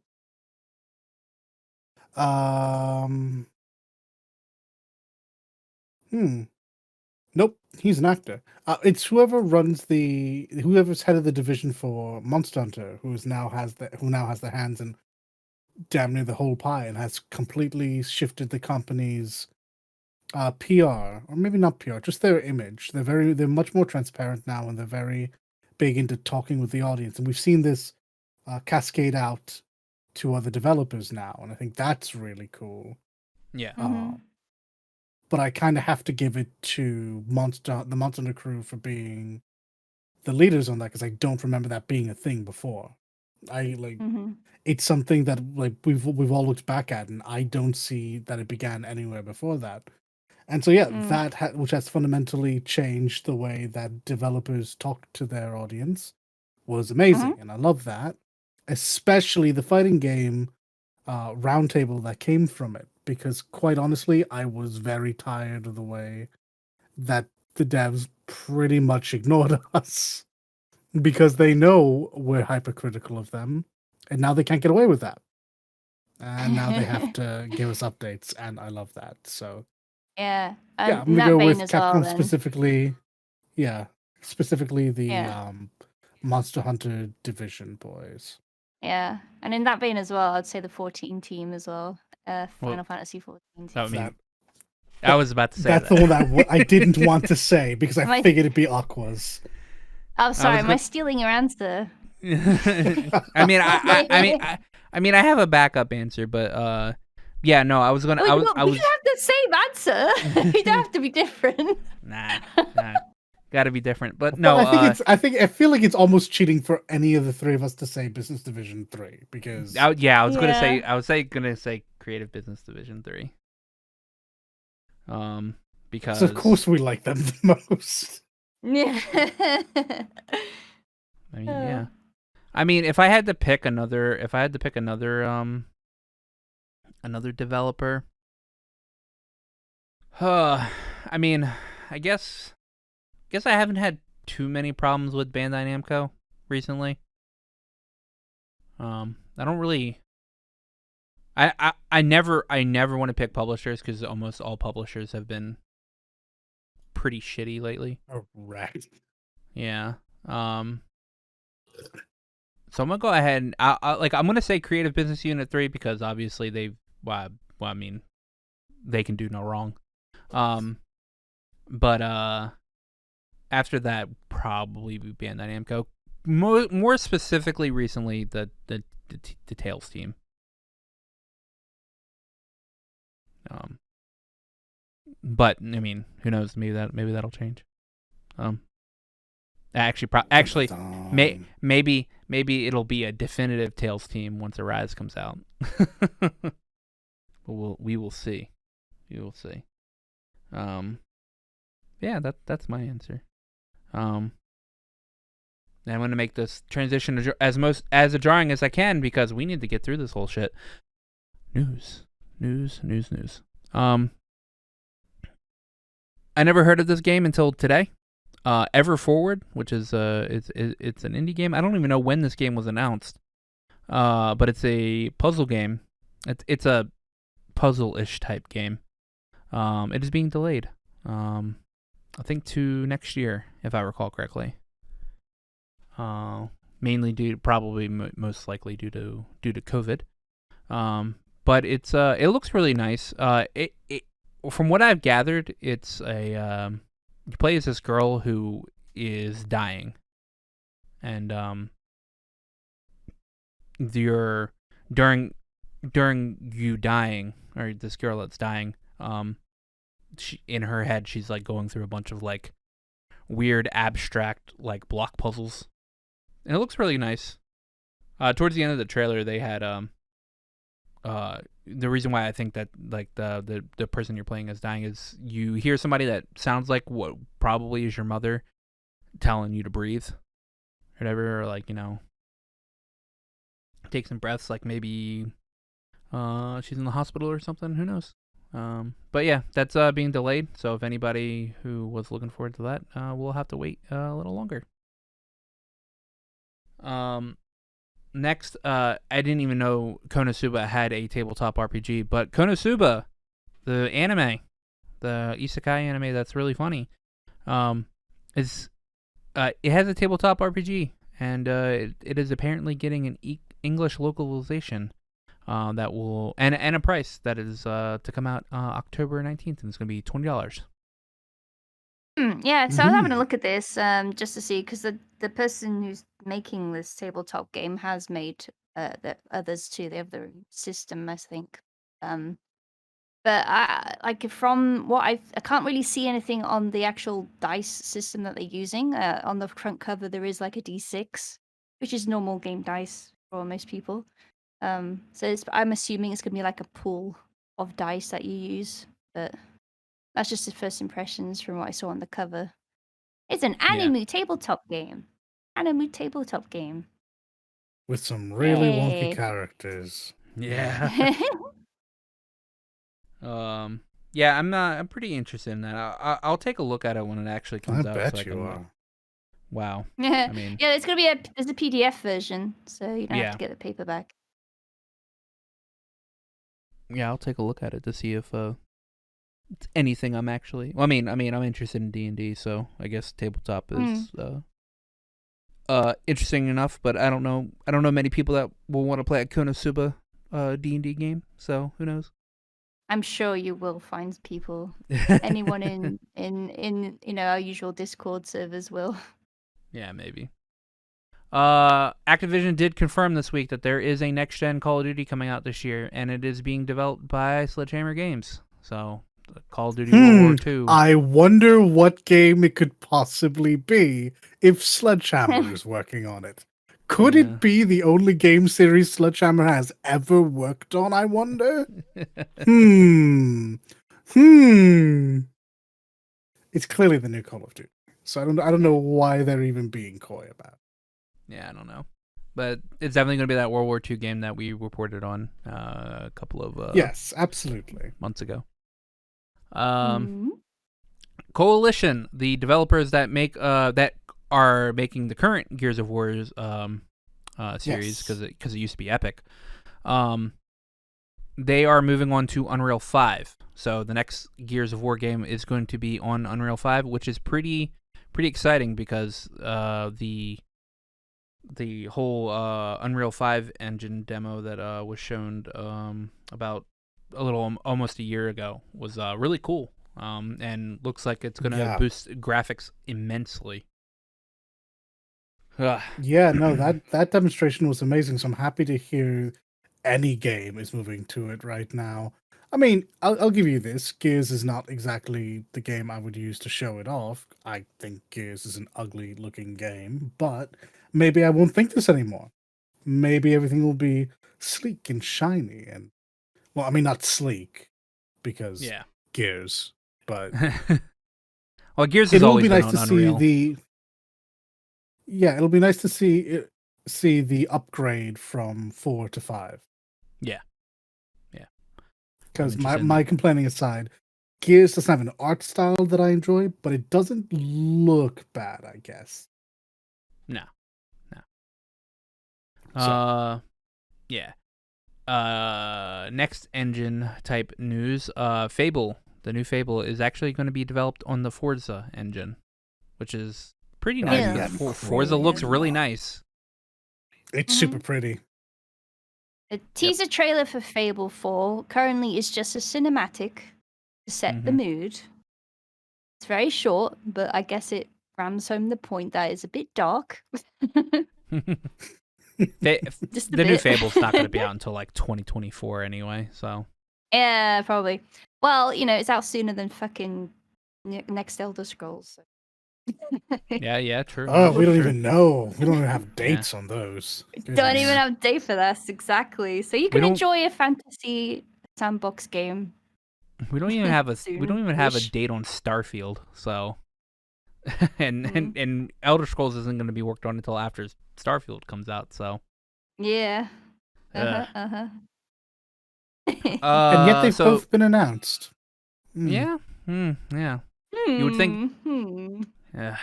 Nope, he's an actor. It's whoever's head of the division for Monster Hunter, who now has the hands in damn near the whole pie and has completely shifted the company's PR, or maybe not PR, just their image. They're much more transparent now, and they're very big into talking with the audience. And we've seen this cascade out to other developers now, and I think that's really cool. Yeah. But I kind of have to give it to the Monster Hunter crew for being the leaders on that because I don't remember that being a thing before. It's something that like we've all looked back at, and I don't see that it began anywhere before that. And so that which has fundamentally changed the way that developers talk to their audience was amazing, and I love that. Especially the fighting game roundtable that came from it, because quite honestly, I was very tired of the way that the devs pretty much ignored us because they know we're hypercritical of them, and now they can't get away with that. And now they have to give us updates, and I love that. So yeah, I'm gonna go with Capcom well, specifically. Yeah, specifically the Monster Hunter division boys. Yeah, and in that vein as well, I'd say the 14 team as well. Final Fantasy 14 team. I was about to say that's the one that I didn't want to say because I figured it'd be Aqua's. Oh, sorry. Am I stealing your answer? I mean, I have a backup answer, but yeah, no, I was gonna. We I was. have the same answer. You don't have to be different. Nah. Gotta be different, but no. I feel like it's almost cheating for any of the three of us to say Business Division 3 because. I was gonna say Creative Business Division 3. Because of course we like them the most. Yeah. I mean, yeah. I mean, if I had to pick another another developer, I mean, I guess I haven't had too many problems with Bandai Namco recently. I don't really. I never want to pick publishers because almost all publishers have been pretty shitty lately. Oh, right. Yeah. So I'm gonna go ahead and I'm gonna say Creative Business Unit 3 because obviously they've I mean they can do no wrong. But after that probably be Bandai Namco. More specifically, recently the Tales team. But I mean, who knows? Maybe that'll change. Maybe it'll be a definitive Tales team once Arise comes out. But we will see. We will see. Yeah, that's my answer. And I'm gonna make this transition as jarring as I can because we need to get through this whole shit. News. I never heard of this game until today. Ever Forward, which is it's an indie game. I don't even know when this game was announced. But it's a puzzle game. It's a puzzle-ish type game. It is being delayed. I think to next year, if I recall correctly. Mainly probably most likely due to COVID. But it looks really nice. From what I've gathered, it's a you play as this girl who is dying, and during you dying, or this girl that's dying, she, in her head, she's like going through a bunch of like weird abstract like block puzzles, and it looks really nice. Towards the end of the trailer, they had the reason why I think that like the person you're playing as dying is you hear somebody that sounds like what probably is your mother telling you to breathe, whatever, or like, you know, take some breaths, like maybe she's in the hospital or something, who knows. But yeah, that's being delayed, so if anybody who was looking forward to that, we'll have to wait a little longer. Next, I didn't even know Konosuba had a tabletop RPG, but Konosuba, the anime, the isekai anime that's really funny, is it has a tabletop RPG, and it is apparently getting an English localization that will and a price that is to come out October 19th, and it's going to be $20. Yeah, so I was having a look at this just to see, because the person who's making this tabletop game has made the others too. They have their own system, I think. But from what I can't really see anything on the actual dice system that they're using. On the front cover, there is like a D6, which is normal game dice for most people. So I'm assuming it's gonna be like a pool of dice that you use, but that's just the first impressions from what I saw on the cover. It's an anime tabletop game. Anime tabletop game. With some really wonky Yay. characters. Yeah. Yeah, I'm pretty interested in that. I'll take a look at it when it actually comes out. I bet you are. Wow. Yeah, I mean, it's gonna be there's a PDF version, so you don't have to get the paperback. Yeah, I'll take a look at it to see if it's anything I'm actually. Well, I mean, I'm interested in D&D, so I guess tabletop is interesting enough. But I don't know many people that will want to play a Konosuba D&D game. So who knows? I'm sure you will find people. Anyone in our usual Discord servers will. Yeah, maybe. Activision did confirm this week that there is a next-gen Call of Duty coming out this year, and it is being developed by Sledgehammer Games. So, Call of Duty World War II. I wonder what game it could possibly be if Sledgehammer is working on it. Could it be the only game series Sledgehammer has ever worked on, I wonder? It's clearly the new Call of Duty. So I don't know why they're even being coy about it. Yeah, I don't know. But it's definitely going to be that World War II game that we reported on a couple of yes, absolutely. months ago. Mm. Coalition, the developers that are making the current Gears of War series, because it used to be Epic. They are moving on to Unreal 5. So the next Gears of War game is going to be on Unreal 5, which is pretty exciting because the whole Unreal 5 engine demo that was shown about almost a year ago was really cool, and looks like it's going to boost graphics immensely. Yeah, no, that demonstration was amazing. So I'm happy to hear any game is moving to it right now. I mean, I'll give you this. Gears is not exactly the game I would use to show it off. I think Gears is an ugly looking game, but maybe I won't think this anymore. Maybe everything will be sleek and shiny and, well, I mean, not sleek because Gears, but well, Gears has always been on Unreal. It'll be nice to see the upgrade from 4 to 5. Yeah. Because my complaining aside, Gears doesn't have an art style that I enjoy, but it doesn't look bad, I guess. No. Yeah. Next engine type news. Fable. The new Fable is actually going to be developed on the Forza engine, which is pretty nice. Yeah. Forza looks really nice. It's super pretty. A teaser trailer for Fable 4 currently is just a cinematic to set the mood. It's very short, but I guess it rams home the point that it's a bit dark. The new Fable's not going to be out until like 2024 anyway, so. Yeah, probably. Well, it's out sooner than fucking next Elder Scrolls. So. Yeah, true. Oh, we don't even know. We don't even have dates on those. Don't even have a date for that, exactly. So you can enjoy a fantasy sandbox game. We don't even have a date on Starfield, so and Elder Scrolls isn't going to be worked on until after Starfield comes out, so. Yeah. And yet they've both been announced. Yeah. Yeah. You would think. No,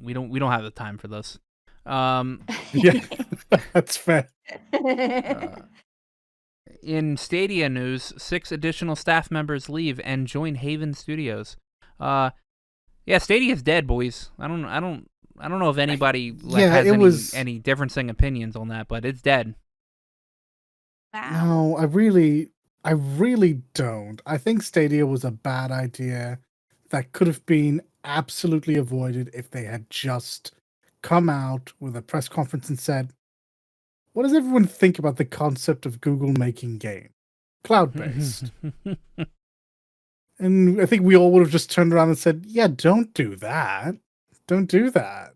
we don't have the time for this. Yeah, that's fair. In Stadia news, 6 additional staff members leave and join Haven Studios. Yeah, Stadia's dead, boys. I don't know if anybody has any differencing opinions on that, but it's dead. No, I really don't. I think Stadia was a bad idea that could have been absolutely avoided if they had just come out with a press conference and said, what does everyone think about the concept of Google making game cloud-based? And I think we all would have just turned around and said, yeah, don't do that. Don't do that.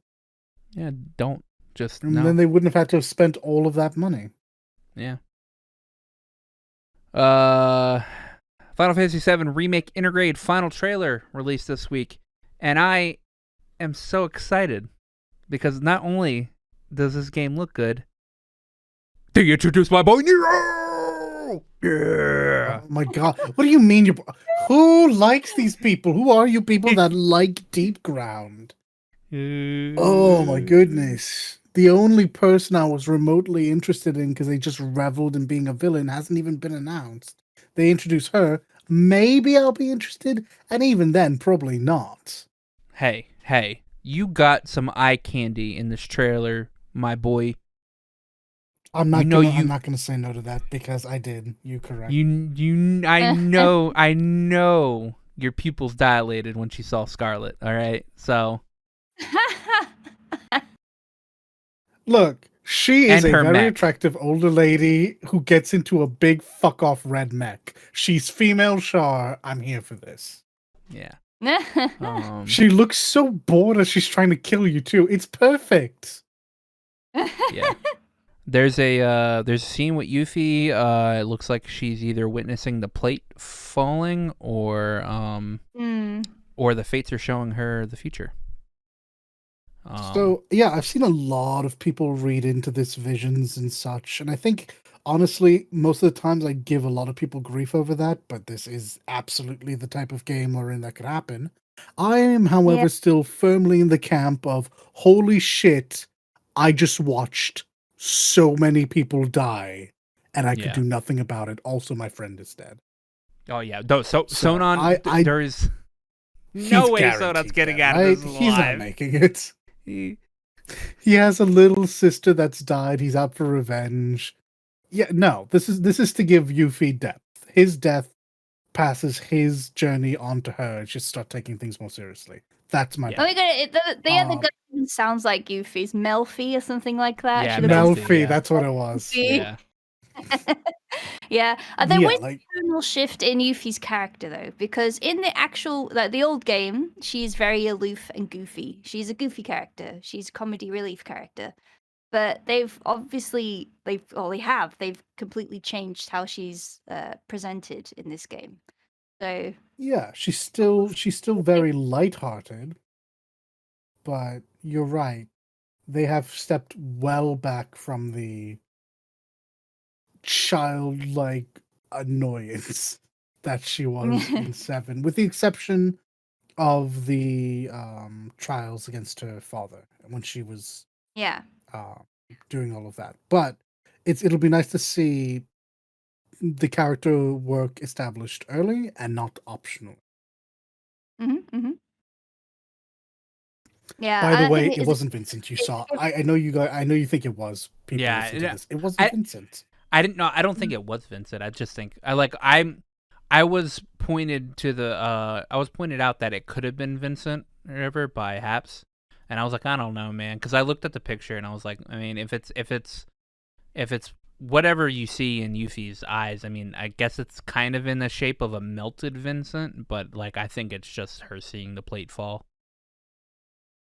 Yeah, don't just. And then they wouldn't have had to have spent all of that money. Yeah. Final Fantasy VII Remake Intergrade final trailer released this week. And I am so excited because not only does this game look good, they introduced my boy Nero! Yeah! Oh my god. What do you mean? Who likes these people? Who are you people that like Deep Ground? Oh my goodness. The only person I was remotely interested in because they just reveled in being a villain hasn't even been announced. They introduce her. Maybe I'll be interested, and even then, probably not. Hey, you got some eye candy in this trailer, my boy. I'm not gonna say no to that because I did. You correct. I know your pupils dilated when she saw Scarlet. All right, so. Look, she is a very attractive older lady who gets into a big fuck off red mech. She's female Char. I'm here for this. Yeah. She looks so bored as she's trying to kill you too. It's perfect. Yeah. There's a scene with Yuffie. It looks like she's either witnessing the plate falling or the fates are showing her the future. So yeah, I've seen a lot of people read into this visions and such, and I think honestly, most of the times I give a lot of people grief over that, but this is absolutely the type of game wherein that could happen. I am, Yeah. however, still firmly in the camp of holy shit, I just watched so many people die, and I could Yeah. do nothing about it. Also, my friend is dead. Oh yeah. No, so So Sonon, there is he's no way Sonon's guaranteed getting dead, out of right? this He's not alive. making it. He- He has a little sister that's died. He's out for revenge. Yeah, no, this is to give Yuffie depth. His death passes his journey onto her and just start taking things more seriously. That's my Yeah. Oh my god, the other Um, guy sounds like Goofy's Melfi or something like that. Yeah, Should have been Melfi, yeah. That's what it was. Goofy. Yeah. Yeah, there Yeah, was like a tonal shift in Yuffie's character though, because in the actual the old game, she's very aloof and goofy. She's a goofy character. She's a comedy relief character. But they've obviously they've completely changed how she's presented in this game. So yeah, she's still very lighthearted, but you're right. They have stepped well back from the childlike annoyance that she was in 7, with the exception of the trials against her father when she was yeah. uh, doing all of that. But it'll be nice to see the character work established early and not optional. Mm-hmm. Yeah, By the I way, think it wasn't Vincent you saw. I know you guys. I know you think it was. People listen to Yeah. this. It wasn't I Vincent. I didn't know. I don't think it was Vincent. I just think I was pointed to the I was pointed out that it could have been Vincent or whatever by Haps, and I was like, I don't know, man, because I looked at the picture and I was like, I mean, if it's whatever you see in Yuffie's eyes, I mean, I guess it's kind of in the shape of a melted Vincent, but like I think it's just her seeing the plate fall.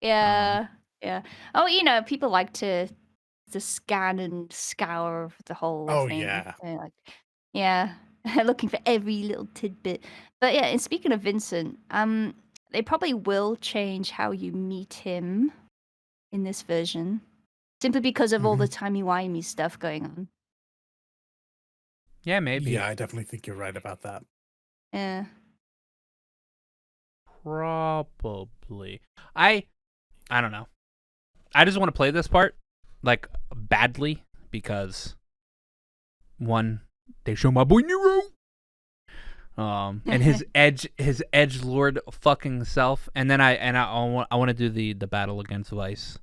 yeah, yeah. Oh, people like to scan and scour the whole Oh thing. yeah. They're like, yeah, looking for every little tidbit. But yeah, and speaking of Vincent, they probably will change how you meet him in this version, simply because of all the timey-wimey stuff going on. Yeah, maybe. Yeah, I definitely think you're right about that. Yeah. Probably. I don't know. I just want to play this part like badly because one, they show my boy Nero, and his edge lord fucking self, and then I want to do the battle against Vice.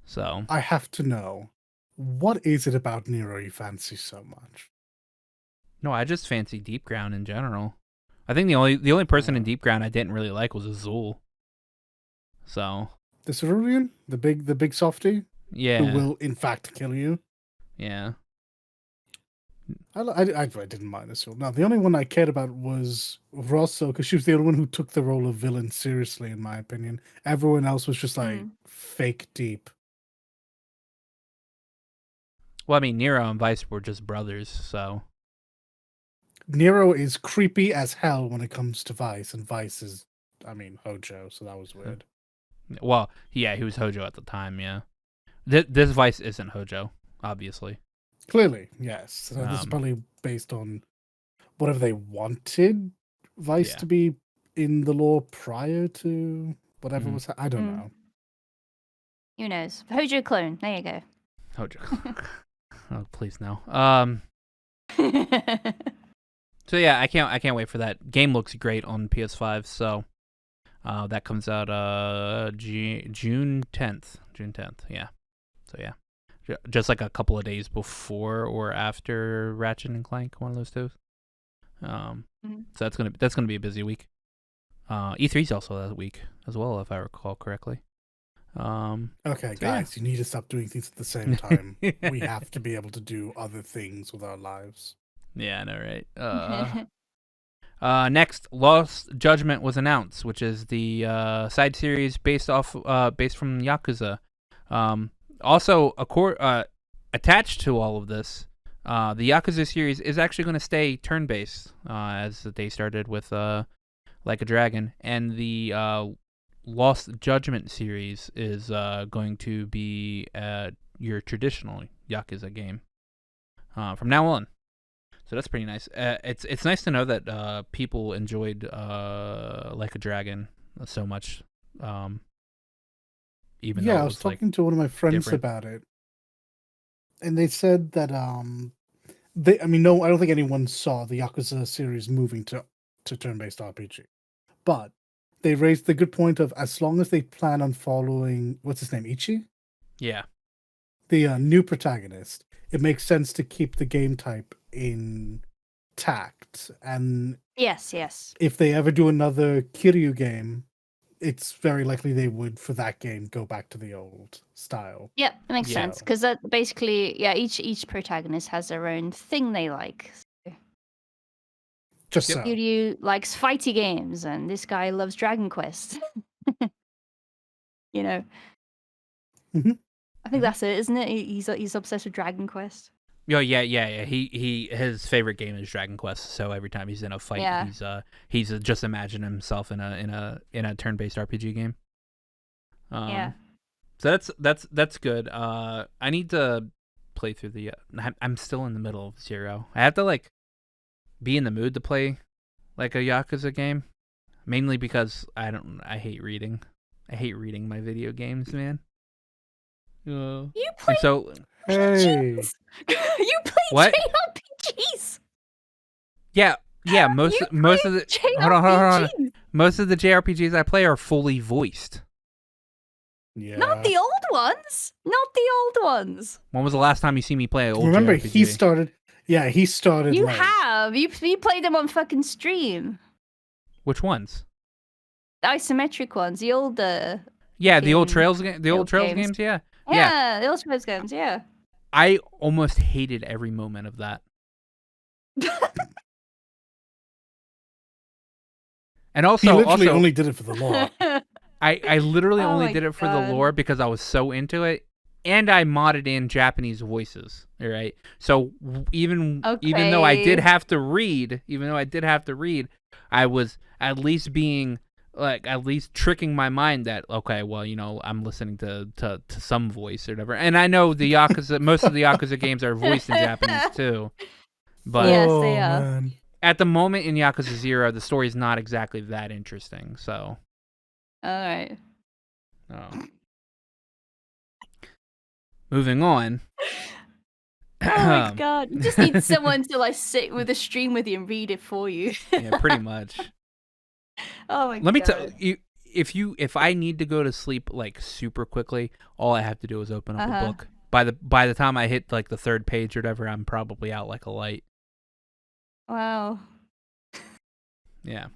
So I have to know, what is it about Nero you fancy so much? no, I just fancy Deep Ground in general. I think the only person in Deep Ground I didn't really like was Azul. So The Cerulean, the big softy, yeah, who will in fact kill you. yeah. I didn't mind Azul. No, the only one I cared about was Rosso, because she was the only one who took the role of villain seriously, in my opinion. Everyone else was just like fake deep. Well, I mean, Nero and Vice were just brothers, so Nero is creepy as hell when it comes to Vice, and Vice is, I mean, Hojo, so that was weird. well, yeah, he was Hojo at the time. Yeah, this Vice isn't Hojo, obviously. Clearly, yes. So this is probably based on whatever they wanted Vice to be in the lore prior to whatever was. I don't know. Who knows? Hojo clone. There you go. Hojo. Oh, please no. So yeah, I can't wait for that. Game looks great on PS5. So that comes out June 10th. June 10th. Yeah. So yeah. Just like a couple of days before or after Ratchet and Clank, one of those two. So that's gonna be a busy week. E3's also that week as well, if I recall correctly. Okay, guys, you need to stop doing things at the same time. We have to be able to do other things with our lives. Yeah, I know, right? Next, Lost Judgment was announced, which is the side series based from Yakuza. Also, attached to all of this, the Yakuza series is actually going to stay turn-based, as they started with Like a Dragon, and the Lost Judgment series is going to be your traditional Yakuza game from now on. So that's pretty nice. It's nice to know that people enjoyed Like a Dragon so much. Even though I was talking to one of my friends different. about it, and they said that I don't think anyone saw the Yakuza series moving to turn-based RPG, but they raised the good point of as long as they plan on following what's his name, Ichi, Yeah. the new protagonist, it makes sense to keep the game type intact. And Yes. if they ever do another Kiryu game, it's very likely they would, for that game, go back to the old style. Yep, it makes Yeah. sense because that basically, each protagonist has their own thing they like. Just Yep. so. Kiryu likes fighty games, and this guy loves Dragon Quest. You know. Mhm. I think that's it, isn't it? He's obsessed with Dragon Quest. Oh yeah. He his favorite game is Dragon Quest. So every time he's in a fight, Yeah. he's just imagine himself in a turn-based RPG game. Yeah. So that's good. I need to play through the. I'm still in the middle of 0. I have to like be in the mood to play like a Yakuza game, mainly because I hate reading. I hate reading my video games, man. You play so Hey. you play What? JRPGs. Yeah. Most of the hold on. Most of the JRPGs I play are fully voiced. Yeah. Not the old ones. Not the old ones. When was the last time you see me play an old Remember, JRPG? he started. Yeah, he started. You late. have. You played them on fucking stream. Which ones? The isometric ones. The old. Yeah, the old fucking Trails game. The old Trails games. games. Yeah. Yeah, the old Trails games. Yeah. I almost hated every moment of that. And also, he literally only did it for the lore. I literally Oh only my did it for the God. lore because I was so into it, and I modded in Japanese voices. All right, so even though I did have to read, I was at least tricking my mind that okay, well, I'm listening to some voice or whatever. And I know the Yakuza, most of the Yakuza games are voiced in Japanese too, but Yes, they are. Man. at the moment in Yakuza 0, the story is not exactly that interesting. So. All right. Oh. Moving on. Oh my God! You just need someone to like sit with a stream with you and read it for you. Yeah, pretty much. Oh my God! Let me tell you, if I need to go to sleep like super quickly, all I have to do is open up a book. By the time I hit like the third page or whatever, I'm probably out like a light. Wow. Yeah.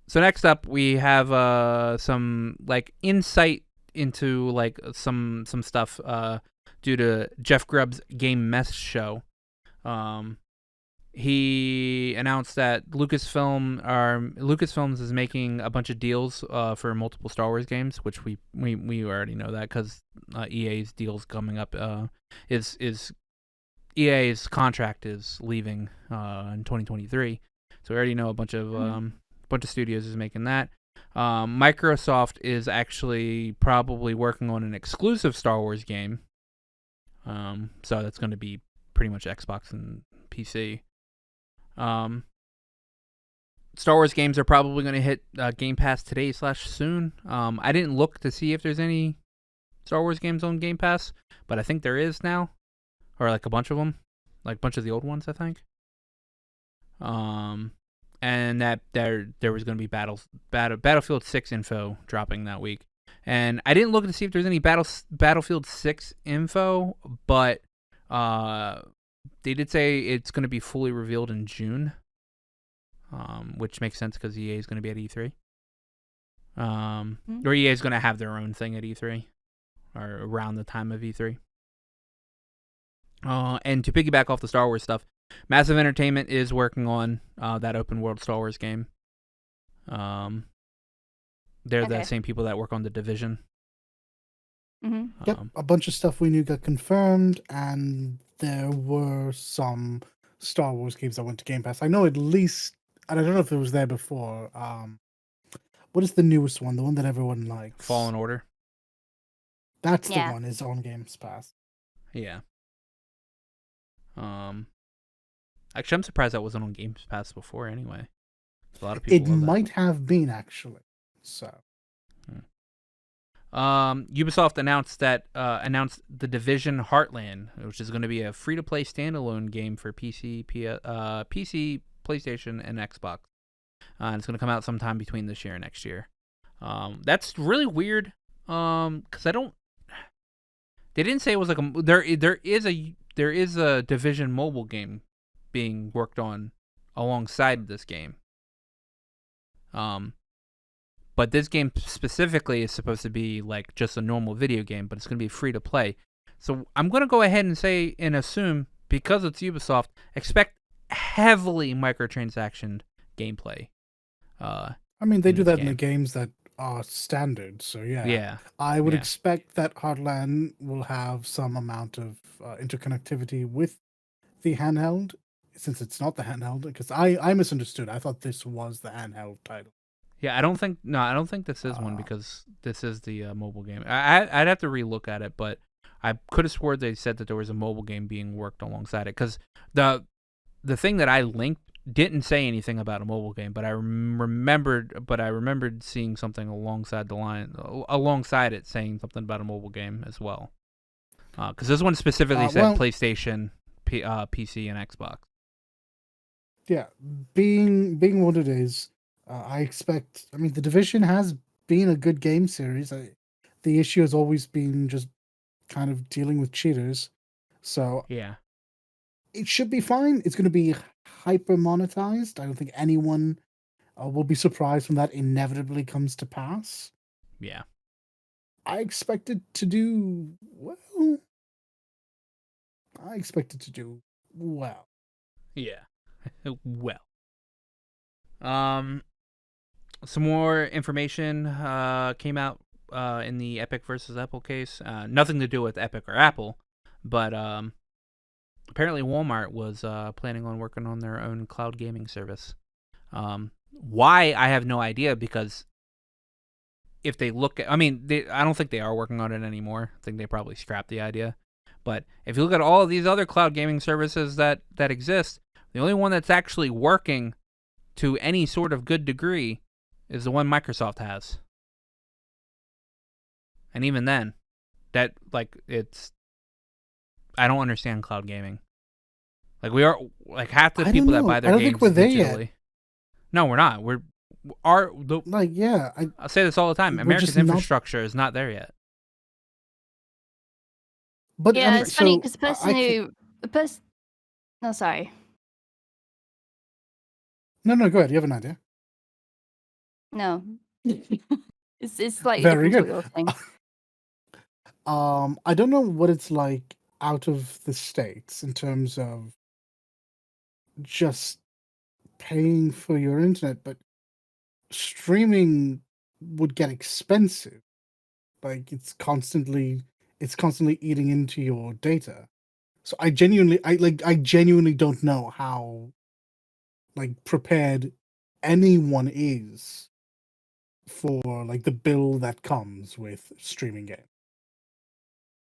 So next up, we have some like insight into like some stuff due to Jeff Grubb's Game Mess show. He announced that Lucasfilms is making a bunch of deals for multiple Star Wars games, which we already know that because EA's deals coming up. Is EA's contract is leaving in 2023, so we already know a bunch of studios is making that. Microsoft is actually probably working on an exclusive Star Wars game. So that's going to be pretty much Xbox and PC. Star Wars games are probably going to hit Game Pass today/soon. I didn't look to see if there's any Star Wars games on Game Pass, but I think there is now, or like a bunch of them, like a bunch of the old ones, I think. And that there was going to be Battlefield 6 info dropping that week. And I didn't look to see if there's any Battlefield 6 info, but they did say it's going to be fully revealed in June, which makes sense because EA is going to be at E3. Or EA is going to have their own thing at E3, or around the time of E3. And to piggyback off the Star Wars stuff, Massive Entertainment is working on that open world Star Wars game. They're the same people that work on The Division. Yep, a bunch of stuff we knew got confirmed, and there were some Star Wars games that went to Game Pass. I know at least, and I don't know if it was there before, what is the newest one? The one that everyone likes. Fallen Order. That's the Yeah. one. Is on Games Pass. Yeah. Actually, I'm surprised that wasn't on Games Pass before. Anyway, a lot of people. It might have been actually. So. Ubisoft announced the Division Heartland, which is going to be a free-to-play standalone game for PC, PC, PlayStation, and Xbox. And it's going to come out sometime between this year and next year. That's really weird. Because I don't. They didn't say it was like a there is a Division mobile game being worked on alongside this game. But this game specifically is supposed to be like just a normal video game, but it's going to be free to play. So I'm going to go ahead and say and assume, because it's Ubisoft, expect heavily microtransaction gameplay. I mean, they do that in the game. games that are standard, so yeah. Yeah. I would Yeah. expect that Heartland will have some amount of interconnectivity with the handheld, since it's not the handheld, because I misunderstood. I thought this was the handheld title. Yeah, I don't think this is one, because this is the mobile game. I'd have to relook at it, but I could have sworn they said that there was a mobile game being worked alongside it, because the thing that I linked didn't say anything about a mobile game, but I remembered seeing something alongside it saying something about a mobile game as well. Because this one specifically said PlayStation, PC, and Xbox. Yeah, being what it is, I expect. I mean, The Division has been a good game series. The issue has always been just kind of dealing with cheaters. So yeah, it should be fine. It's going to be hyper monetized. I don't think anyone will be surprised when that inevitably comes to pass. Yeah. I expect it to do well. Yeah. Well. Some more information came out in the Epic versus Apple case. Nothing to do with Epic or Apple, but apparently Walmart was planning on working on their own cloud gaming service. Why, I have no idea, because if they look at, I don't think they are working on it anymore. I think they probably scrapped the idea. But if you look at all of these other cloud gaming services that exist, the only one that's actually working to any sort of good degree is the one Microsoft has. And even then, I don't understand cloud gaming. Like, we are, like, half the people that buy their games think we're there digitally. Yet. No, we're not. I say this all the time. America's infrastructure is not there yet. But yeah, it's funny because no, sorry. No, go ahead. You have an idea? No. it's slightly very good. I don't know what it's like out of the States in terms of just paying for your internet, but streaming would get expensive. Like, it's constantly eating into your data. So I genuinely don't know how, like, prepared anyone is for, like, the bill that comes with streaming game.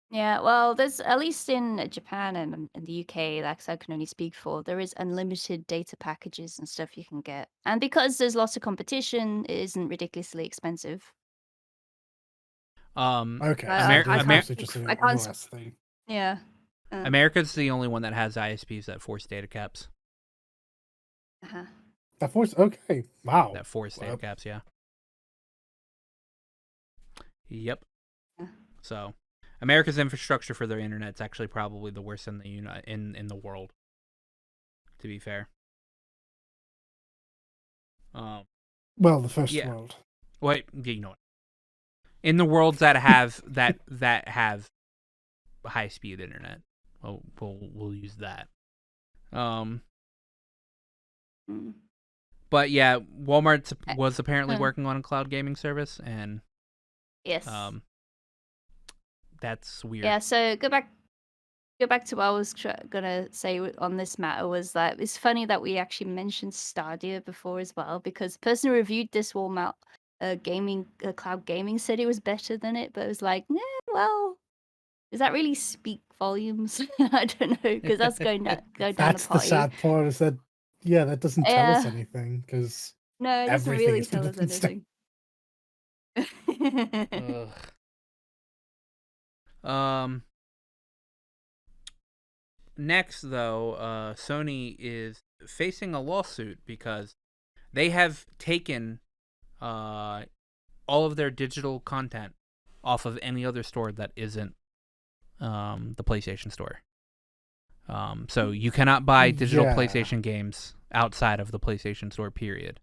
Yeah, well, there's, at least in Japan and in the UK, like I can only speak for, there is unlimited data packages and stuff you can get. And because there's lots of competition, it isn't ridiculously expensive. Okay, yeah. America's the only one that has ISPs that force data caps. That force? Okay, wow. That force data caps, yeah. Yep. So, America's infrastructure for their internet's actually probably the worst in the world, to be fair. Well, the first world. Wait, you know what? In the worlds that have that have high speed internet, we'll use that. But yeah, Walmart was apparently working on a cloud gaming service, and yes, that's weird. Yeah, so go back to what I was gonna say on this matter, was that it's funny that we actually mentioned Stadia before as well, because the person who reviewed this Walmart cloud gaming said it was better than it, but it was like, well, does that really speak volumes? I don't know, because that's going down the That's the party. sad part, is that that doesn't tell us anything, because No, it doesn't everything really is tell us anything. Ugh. Next, though, Sony is facing a lawsuit because they have taken all of their digital content off of any other store that isn't the PlayStation Store. So you cannot buy digital PlayStation games outside of the PlayStation Store, period.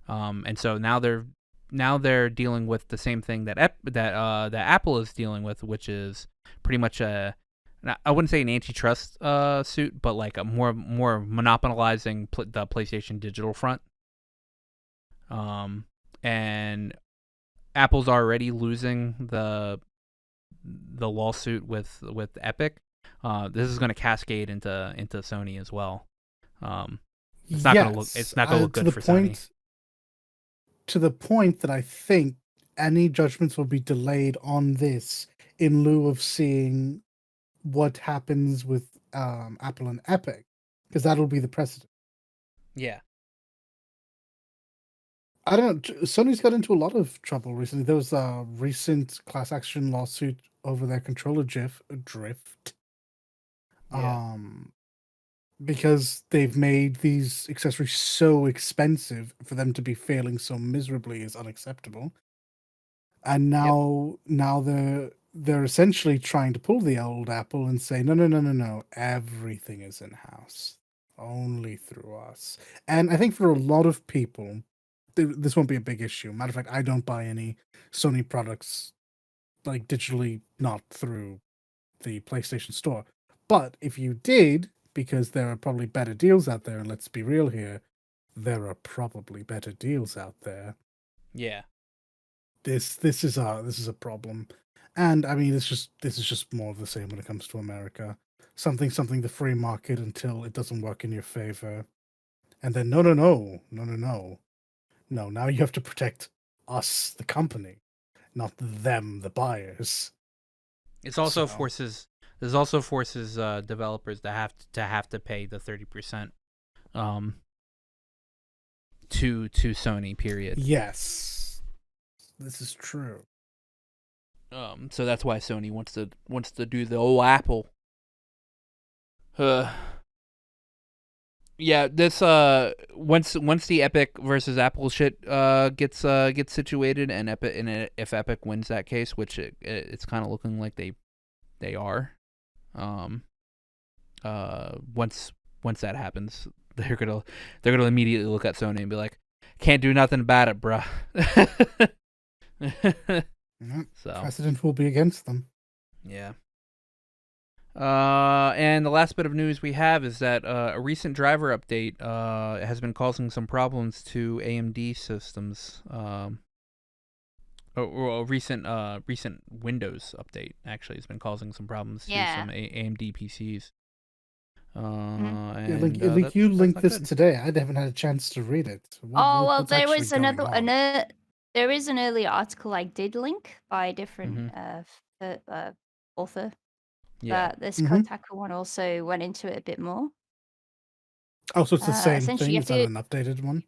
And so now they're dealing with the same thing that Apple is dealing with, which is pretty much I wouldn't say an antitrust suit, but like a more monopolizing the PlayStation digital front. And Apple's already losing the lawsuit with Epic. This is going to cascade into Sony as well. It's not going to look good for Sony. To the point that I think any judgments will be delayed on this in lieu of seeing what happens with Apple and Epic, because that'll be the precedent. Yeah. I don't know. Sony's got into a lot of trouble recently. There was a recent class action lawsuit over their controller drift. Yeah. Because they've made these accessories so expensive, for them to be failing so miserably is unacceptable. And now they're essentially trying to pull the old Apple and say, no, everything is in-house, only through us. And I think for a lot of people, this won't be a big issue. Matter of fact, I don't buy any Sony products like digitally, not through the PlayStation Store. But if you did, because there are probably better deals out there, and let's be real here, there are probably better deals out there. Yeah. This is a problem. And I mean, this is just more of the same when it comes to America. Something the free market until it doesn't work in your favor. And then no, now you have to protect us, the company, not them, the buyers. This also forces developers to have to pay the 30% to Sony, period. Yes, this is true. So that's why Sony wants to do the old Apple. Yeah, this once the Epic versus Apple shit gets situated, and if Epic wins that case, which it's kind of looking like they are, once that happens, they're gonna immediately look at Sony and be like, can't do nothing about it, bruh. So precedent will be against them. Yeah. And the last bit of news we have is that a recent driver update has been causing some problems to AMD systems. Or a recent Windows update actually has been causing some problems to some AMD PCs. You linked this today. I haven't had a chance to read it. There was there is an early article I did link by a different author. Yeah. But this Kotaku one also went into it a bit more. Oh, so it's the same thing? Is that an updated one?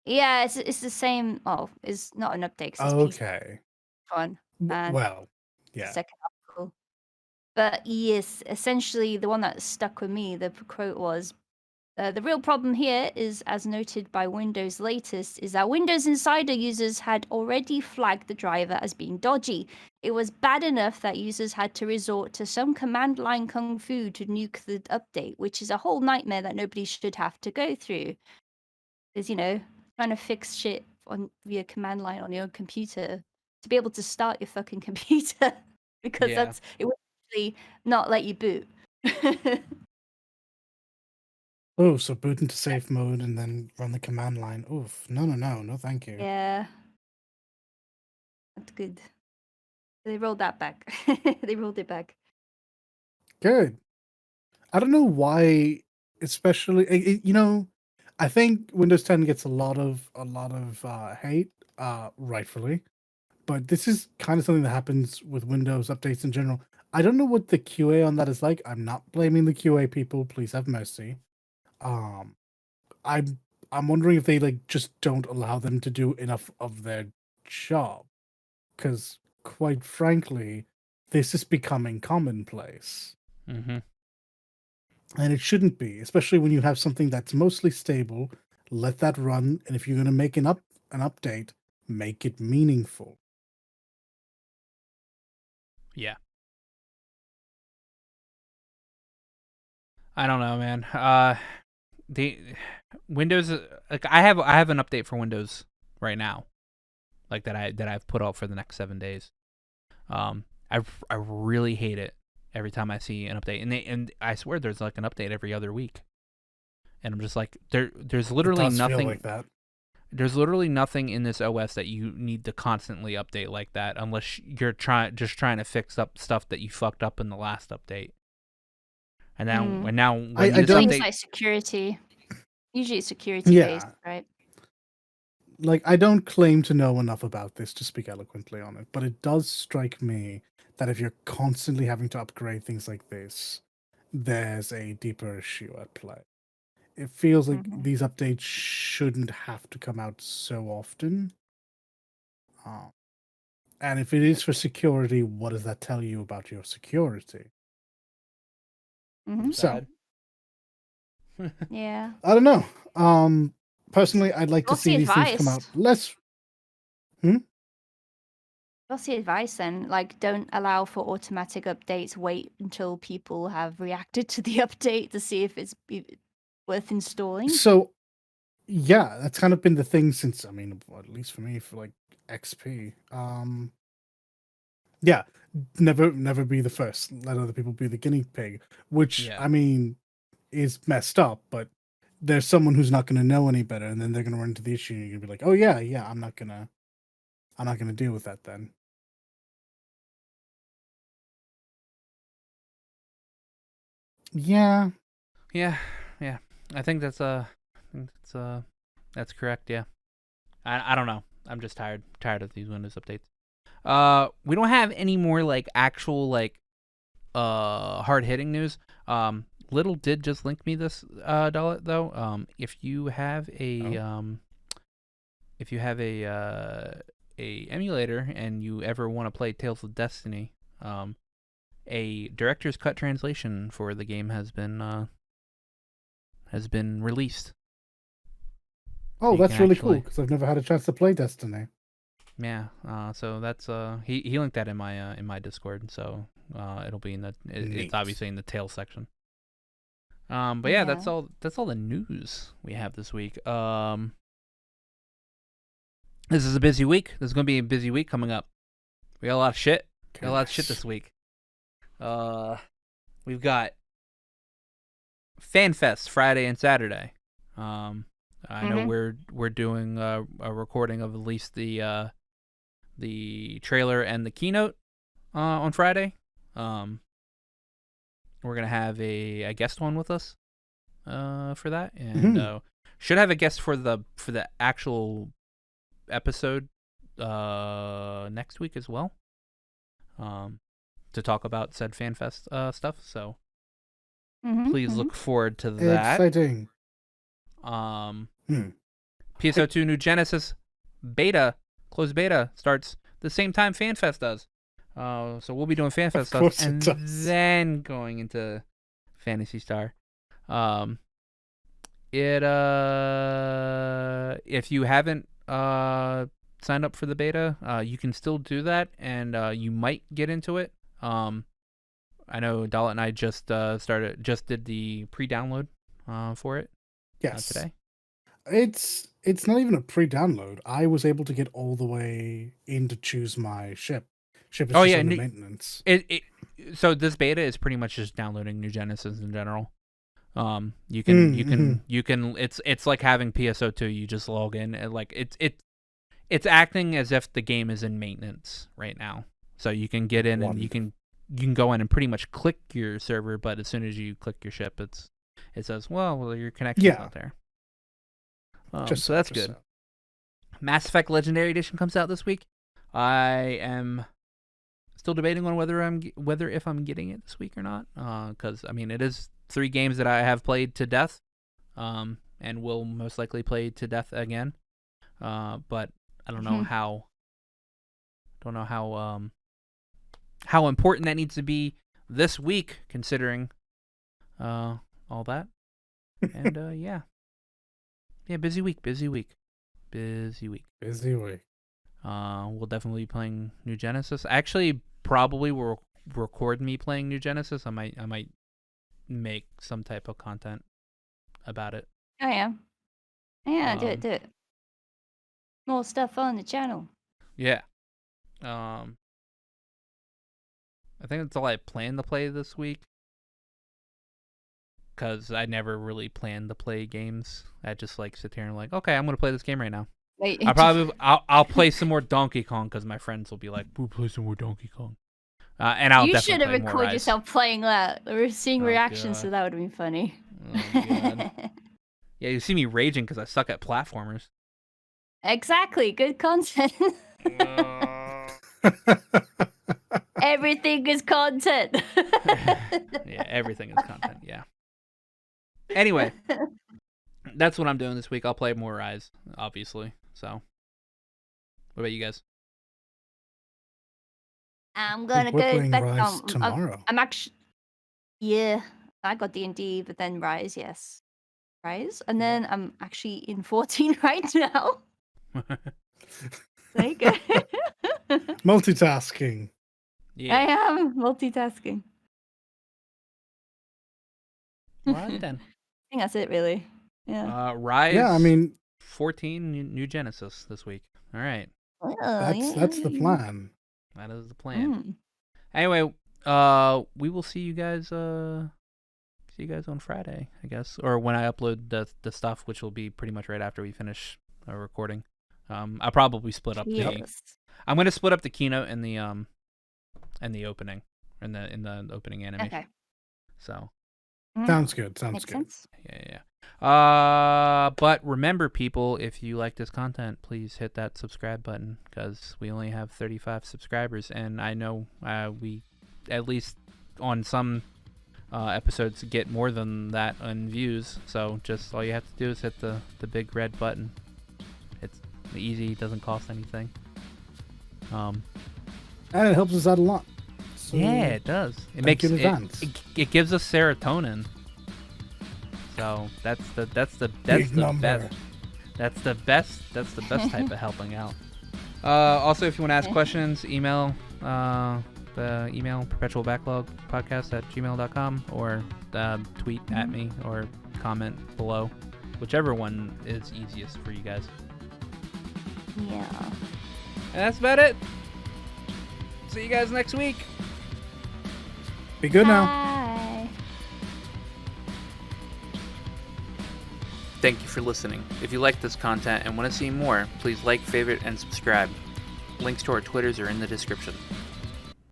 Yeah, it's the same. Oh, it's not an update. Okay. Fun. Well, yeah. Second article. But yes, essentially the one that stuck with me, the quote was, the real problem here is, as noted by Windows latest, is that Windows Insider users had already flagged the driver as being dodgy. It was bad enough that users had to resort to some command line kung fu to nuke the update, which is a whole nightmare that nobody should have to go through. Is, trying to fix shit via command line on your computer to be able to start your fucking computer, because it would actually not let you boot. Oh, so boot into safe mode and then run the command line. Oof. No, thank you. Yeah. That's good. They rolled that back. They rolled it back. Good. I don't know why, especially, I think Windows 10 gets a lot of hate. rightfully. But this is kind of something that happens with Windows updates in general. I don't know what the QA on that is like. I'm not blaming the QA people. Please have mercy. Um, I'm I'm wondering if they like just don't allow them to do enough of their job, because quite frankly, this is becoming commonplace, Mm-hmm. and it shouldn't be. Especially when you have something that's mostly stable. Let that run, and if you're going to make an update, make it meaningful. Yeah. I don't know, man. The Windows, like I have an update for Windows right now, like I've put out for the next 7 days. I really hate it every time I see an update, and I swear there's like an update every other week, and I'm just like there's It literally does feel nothing. like that. There's literally nothing in this OS that you need to constantly update like that, unless you're trying to fix up stuff that you fucked up in the last update. And now when I this don't Things update, like security. Usually it's security based, Yeah, right? like I don't claim to know enough about this to speak eloquently on it, but it does strike me that if you're constantly having to upgrade things like this, there's a deeper issue at play. It feels like Mhm. these updates shouldn't have to come out so often. Uh, and if it is for security, what does that tell you about your security? Mhm. So, bad. Yeah. I don't know. Personally, I'd like to What's the see these things come advice? out less. Hmm? What's the advice then? Like, don't allow for automatic updates. Wait until people have reacted to the update to see if it's worth installing. So, yeah, that's kind of been the thing since, I mean, well, at least for me, for like XP. Yeah, never be the first. Let other people be the guinea pig, which Yeah. I mean is messed up. But there's someone who's not going to know any better, and then they're going to run into the issue. And you're going to be like, oh yeah, I'm not gonna deal with that then. Yeah, Yeah, yeah. I think that's correct. Yeah. I don't know. I'm just tired of these Windows updates. We don't have any more like actual like hard hitting news. Little did just link me this dollar though. If you have a emulator and you ever want to play Tales of Destiny, a director's cut translation for the game has been released. So oh, you can that's really cool actually, because I've never had a chance to play Destiny. yeah. So that's he linked that in my Discord. So it'll be in it's Neat. obviously in the Tales section. But yeah, that's all the news we have this week. This is a busy week. This is gonna be a busy week coming up. We got a lot of shit. Got a lot of shit this week. We've got FanFest Friday and Saturday. I know we're doing a recording of at least the trailer and the keynote on Friday. We're gonna have a guest one with us for that, and should have a guest for the actual episode next week as well. To talk about said FanFest stuff. So please look forward to that. Exciting. PSO2 New Genesis beta, closed beta, starts the same time FanFest does. So we'll be doing FanFest stuff and then going into Phantasy Star. If you haven't signed up for the beta, you can still do that, and you might get into it. I know Dalit and I just did the pre-download for it. Yes. Today. It's not even a pre-download. I was able to get all the way in to choose my ship. Ship is just under maintenance. So this beta is pretty much just downloading New Genesis in general. You can it's like having PSO2. You just log in and like it's acting as if the game is in maintenance right now. So you can get in and you can go in and pretty much click your server, but as soon as you click your ship, it says, well, your connection's not there. So that's good. Mass Effect Legendary Edition comes out this week. I am still debating on whether if I'm getting it this week or not. Because I mean, it is 3 games that I have played to death, and will most likely play to death again. But I don't know how. Don't know how important that needs to be this week, considering all that. And busy week. We'll definitely be playing New Genesis. Actually, probably will record me playing New Genesis. I might make some type of content about it. Oh yeah, do it. More stuff on the channel. Yeah. I think that's all I plan to play this week. Because I never really plan to play games. I just like sit here and like, okay, I'm gonna play this game right now. Wait, I'll play some more Donkey Kong because my friends will be like, we'll play some more Donkey Kong. And I'll you definitely should have play more recorded Rise. yourself playing that. We're seeing reactions, God. so that would have been funny. Oh, God. Yeah, you see me raging because I suck at platformers. Exactly, good content. Everything is content. Yeah, everything is content. Yeah. Anyway, that's what I'm doing this week. I'll play more Rise, obviously. So, what about you guys? I'm gonna we're go playing back Rise tomorrow. I'm actually, yeah. I got D&D, but then Rise, yes, Rise, and then I'm actually in 14 right now. There you go. Multitasking. Yeah. I am multitasking. All right then. I think that's it, really. Yeah. Rise. Yeah, I mean, 14 New Genesis this week. All right. that's the plan. That is the plan. Anyway, we will see you guys on Friday, I guess, or when I upload the stuff, which will be pretty much right after we finish our recording. I'll probably split up I'm going to split up the keynote and the opening in the opening animation. Okay. So sounds good. Makes sense. Yeah. But remember, people, if you like this content, please hit that subscribe button because we only have 35 subscribers, and I know we, at least on some episodes, get more than that on views. So just all you have to do is hit the big red button. It's easy, doesn't cost anything. And it helps us out a lot. So yeah, it does. It makes it gives us serotonin. So that's the best. That's the best type of helping out. Also, if you want to ask questions, email the email perpetualbacklogpodcast@gmail.com or tweet at me or comment below, whichever one is easiest for you guys. Yeah. And that's about it. See you guys next week. Be good now. Bye. Thank you for listening. If you like this content and want to see more, please like, favorite, and subscribe. Links to our Twitters are in the description.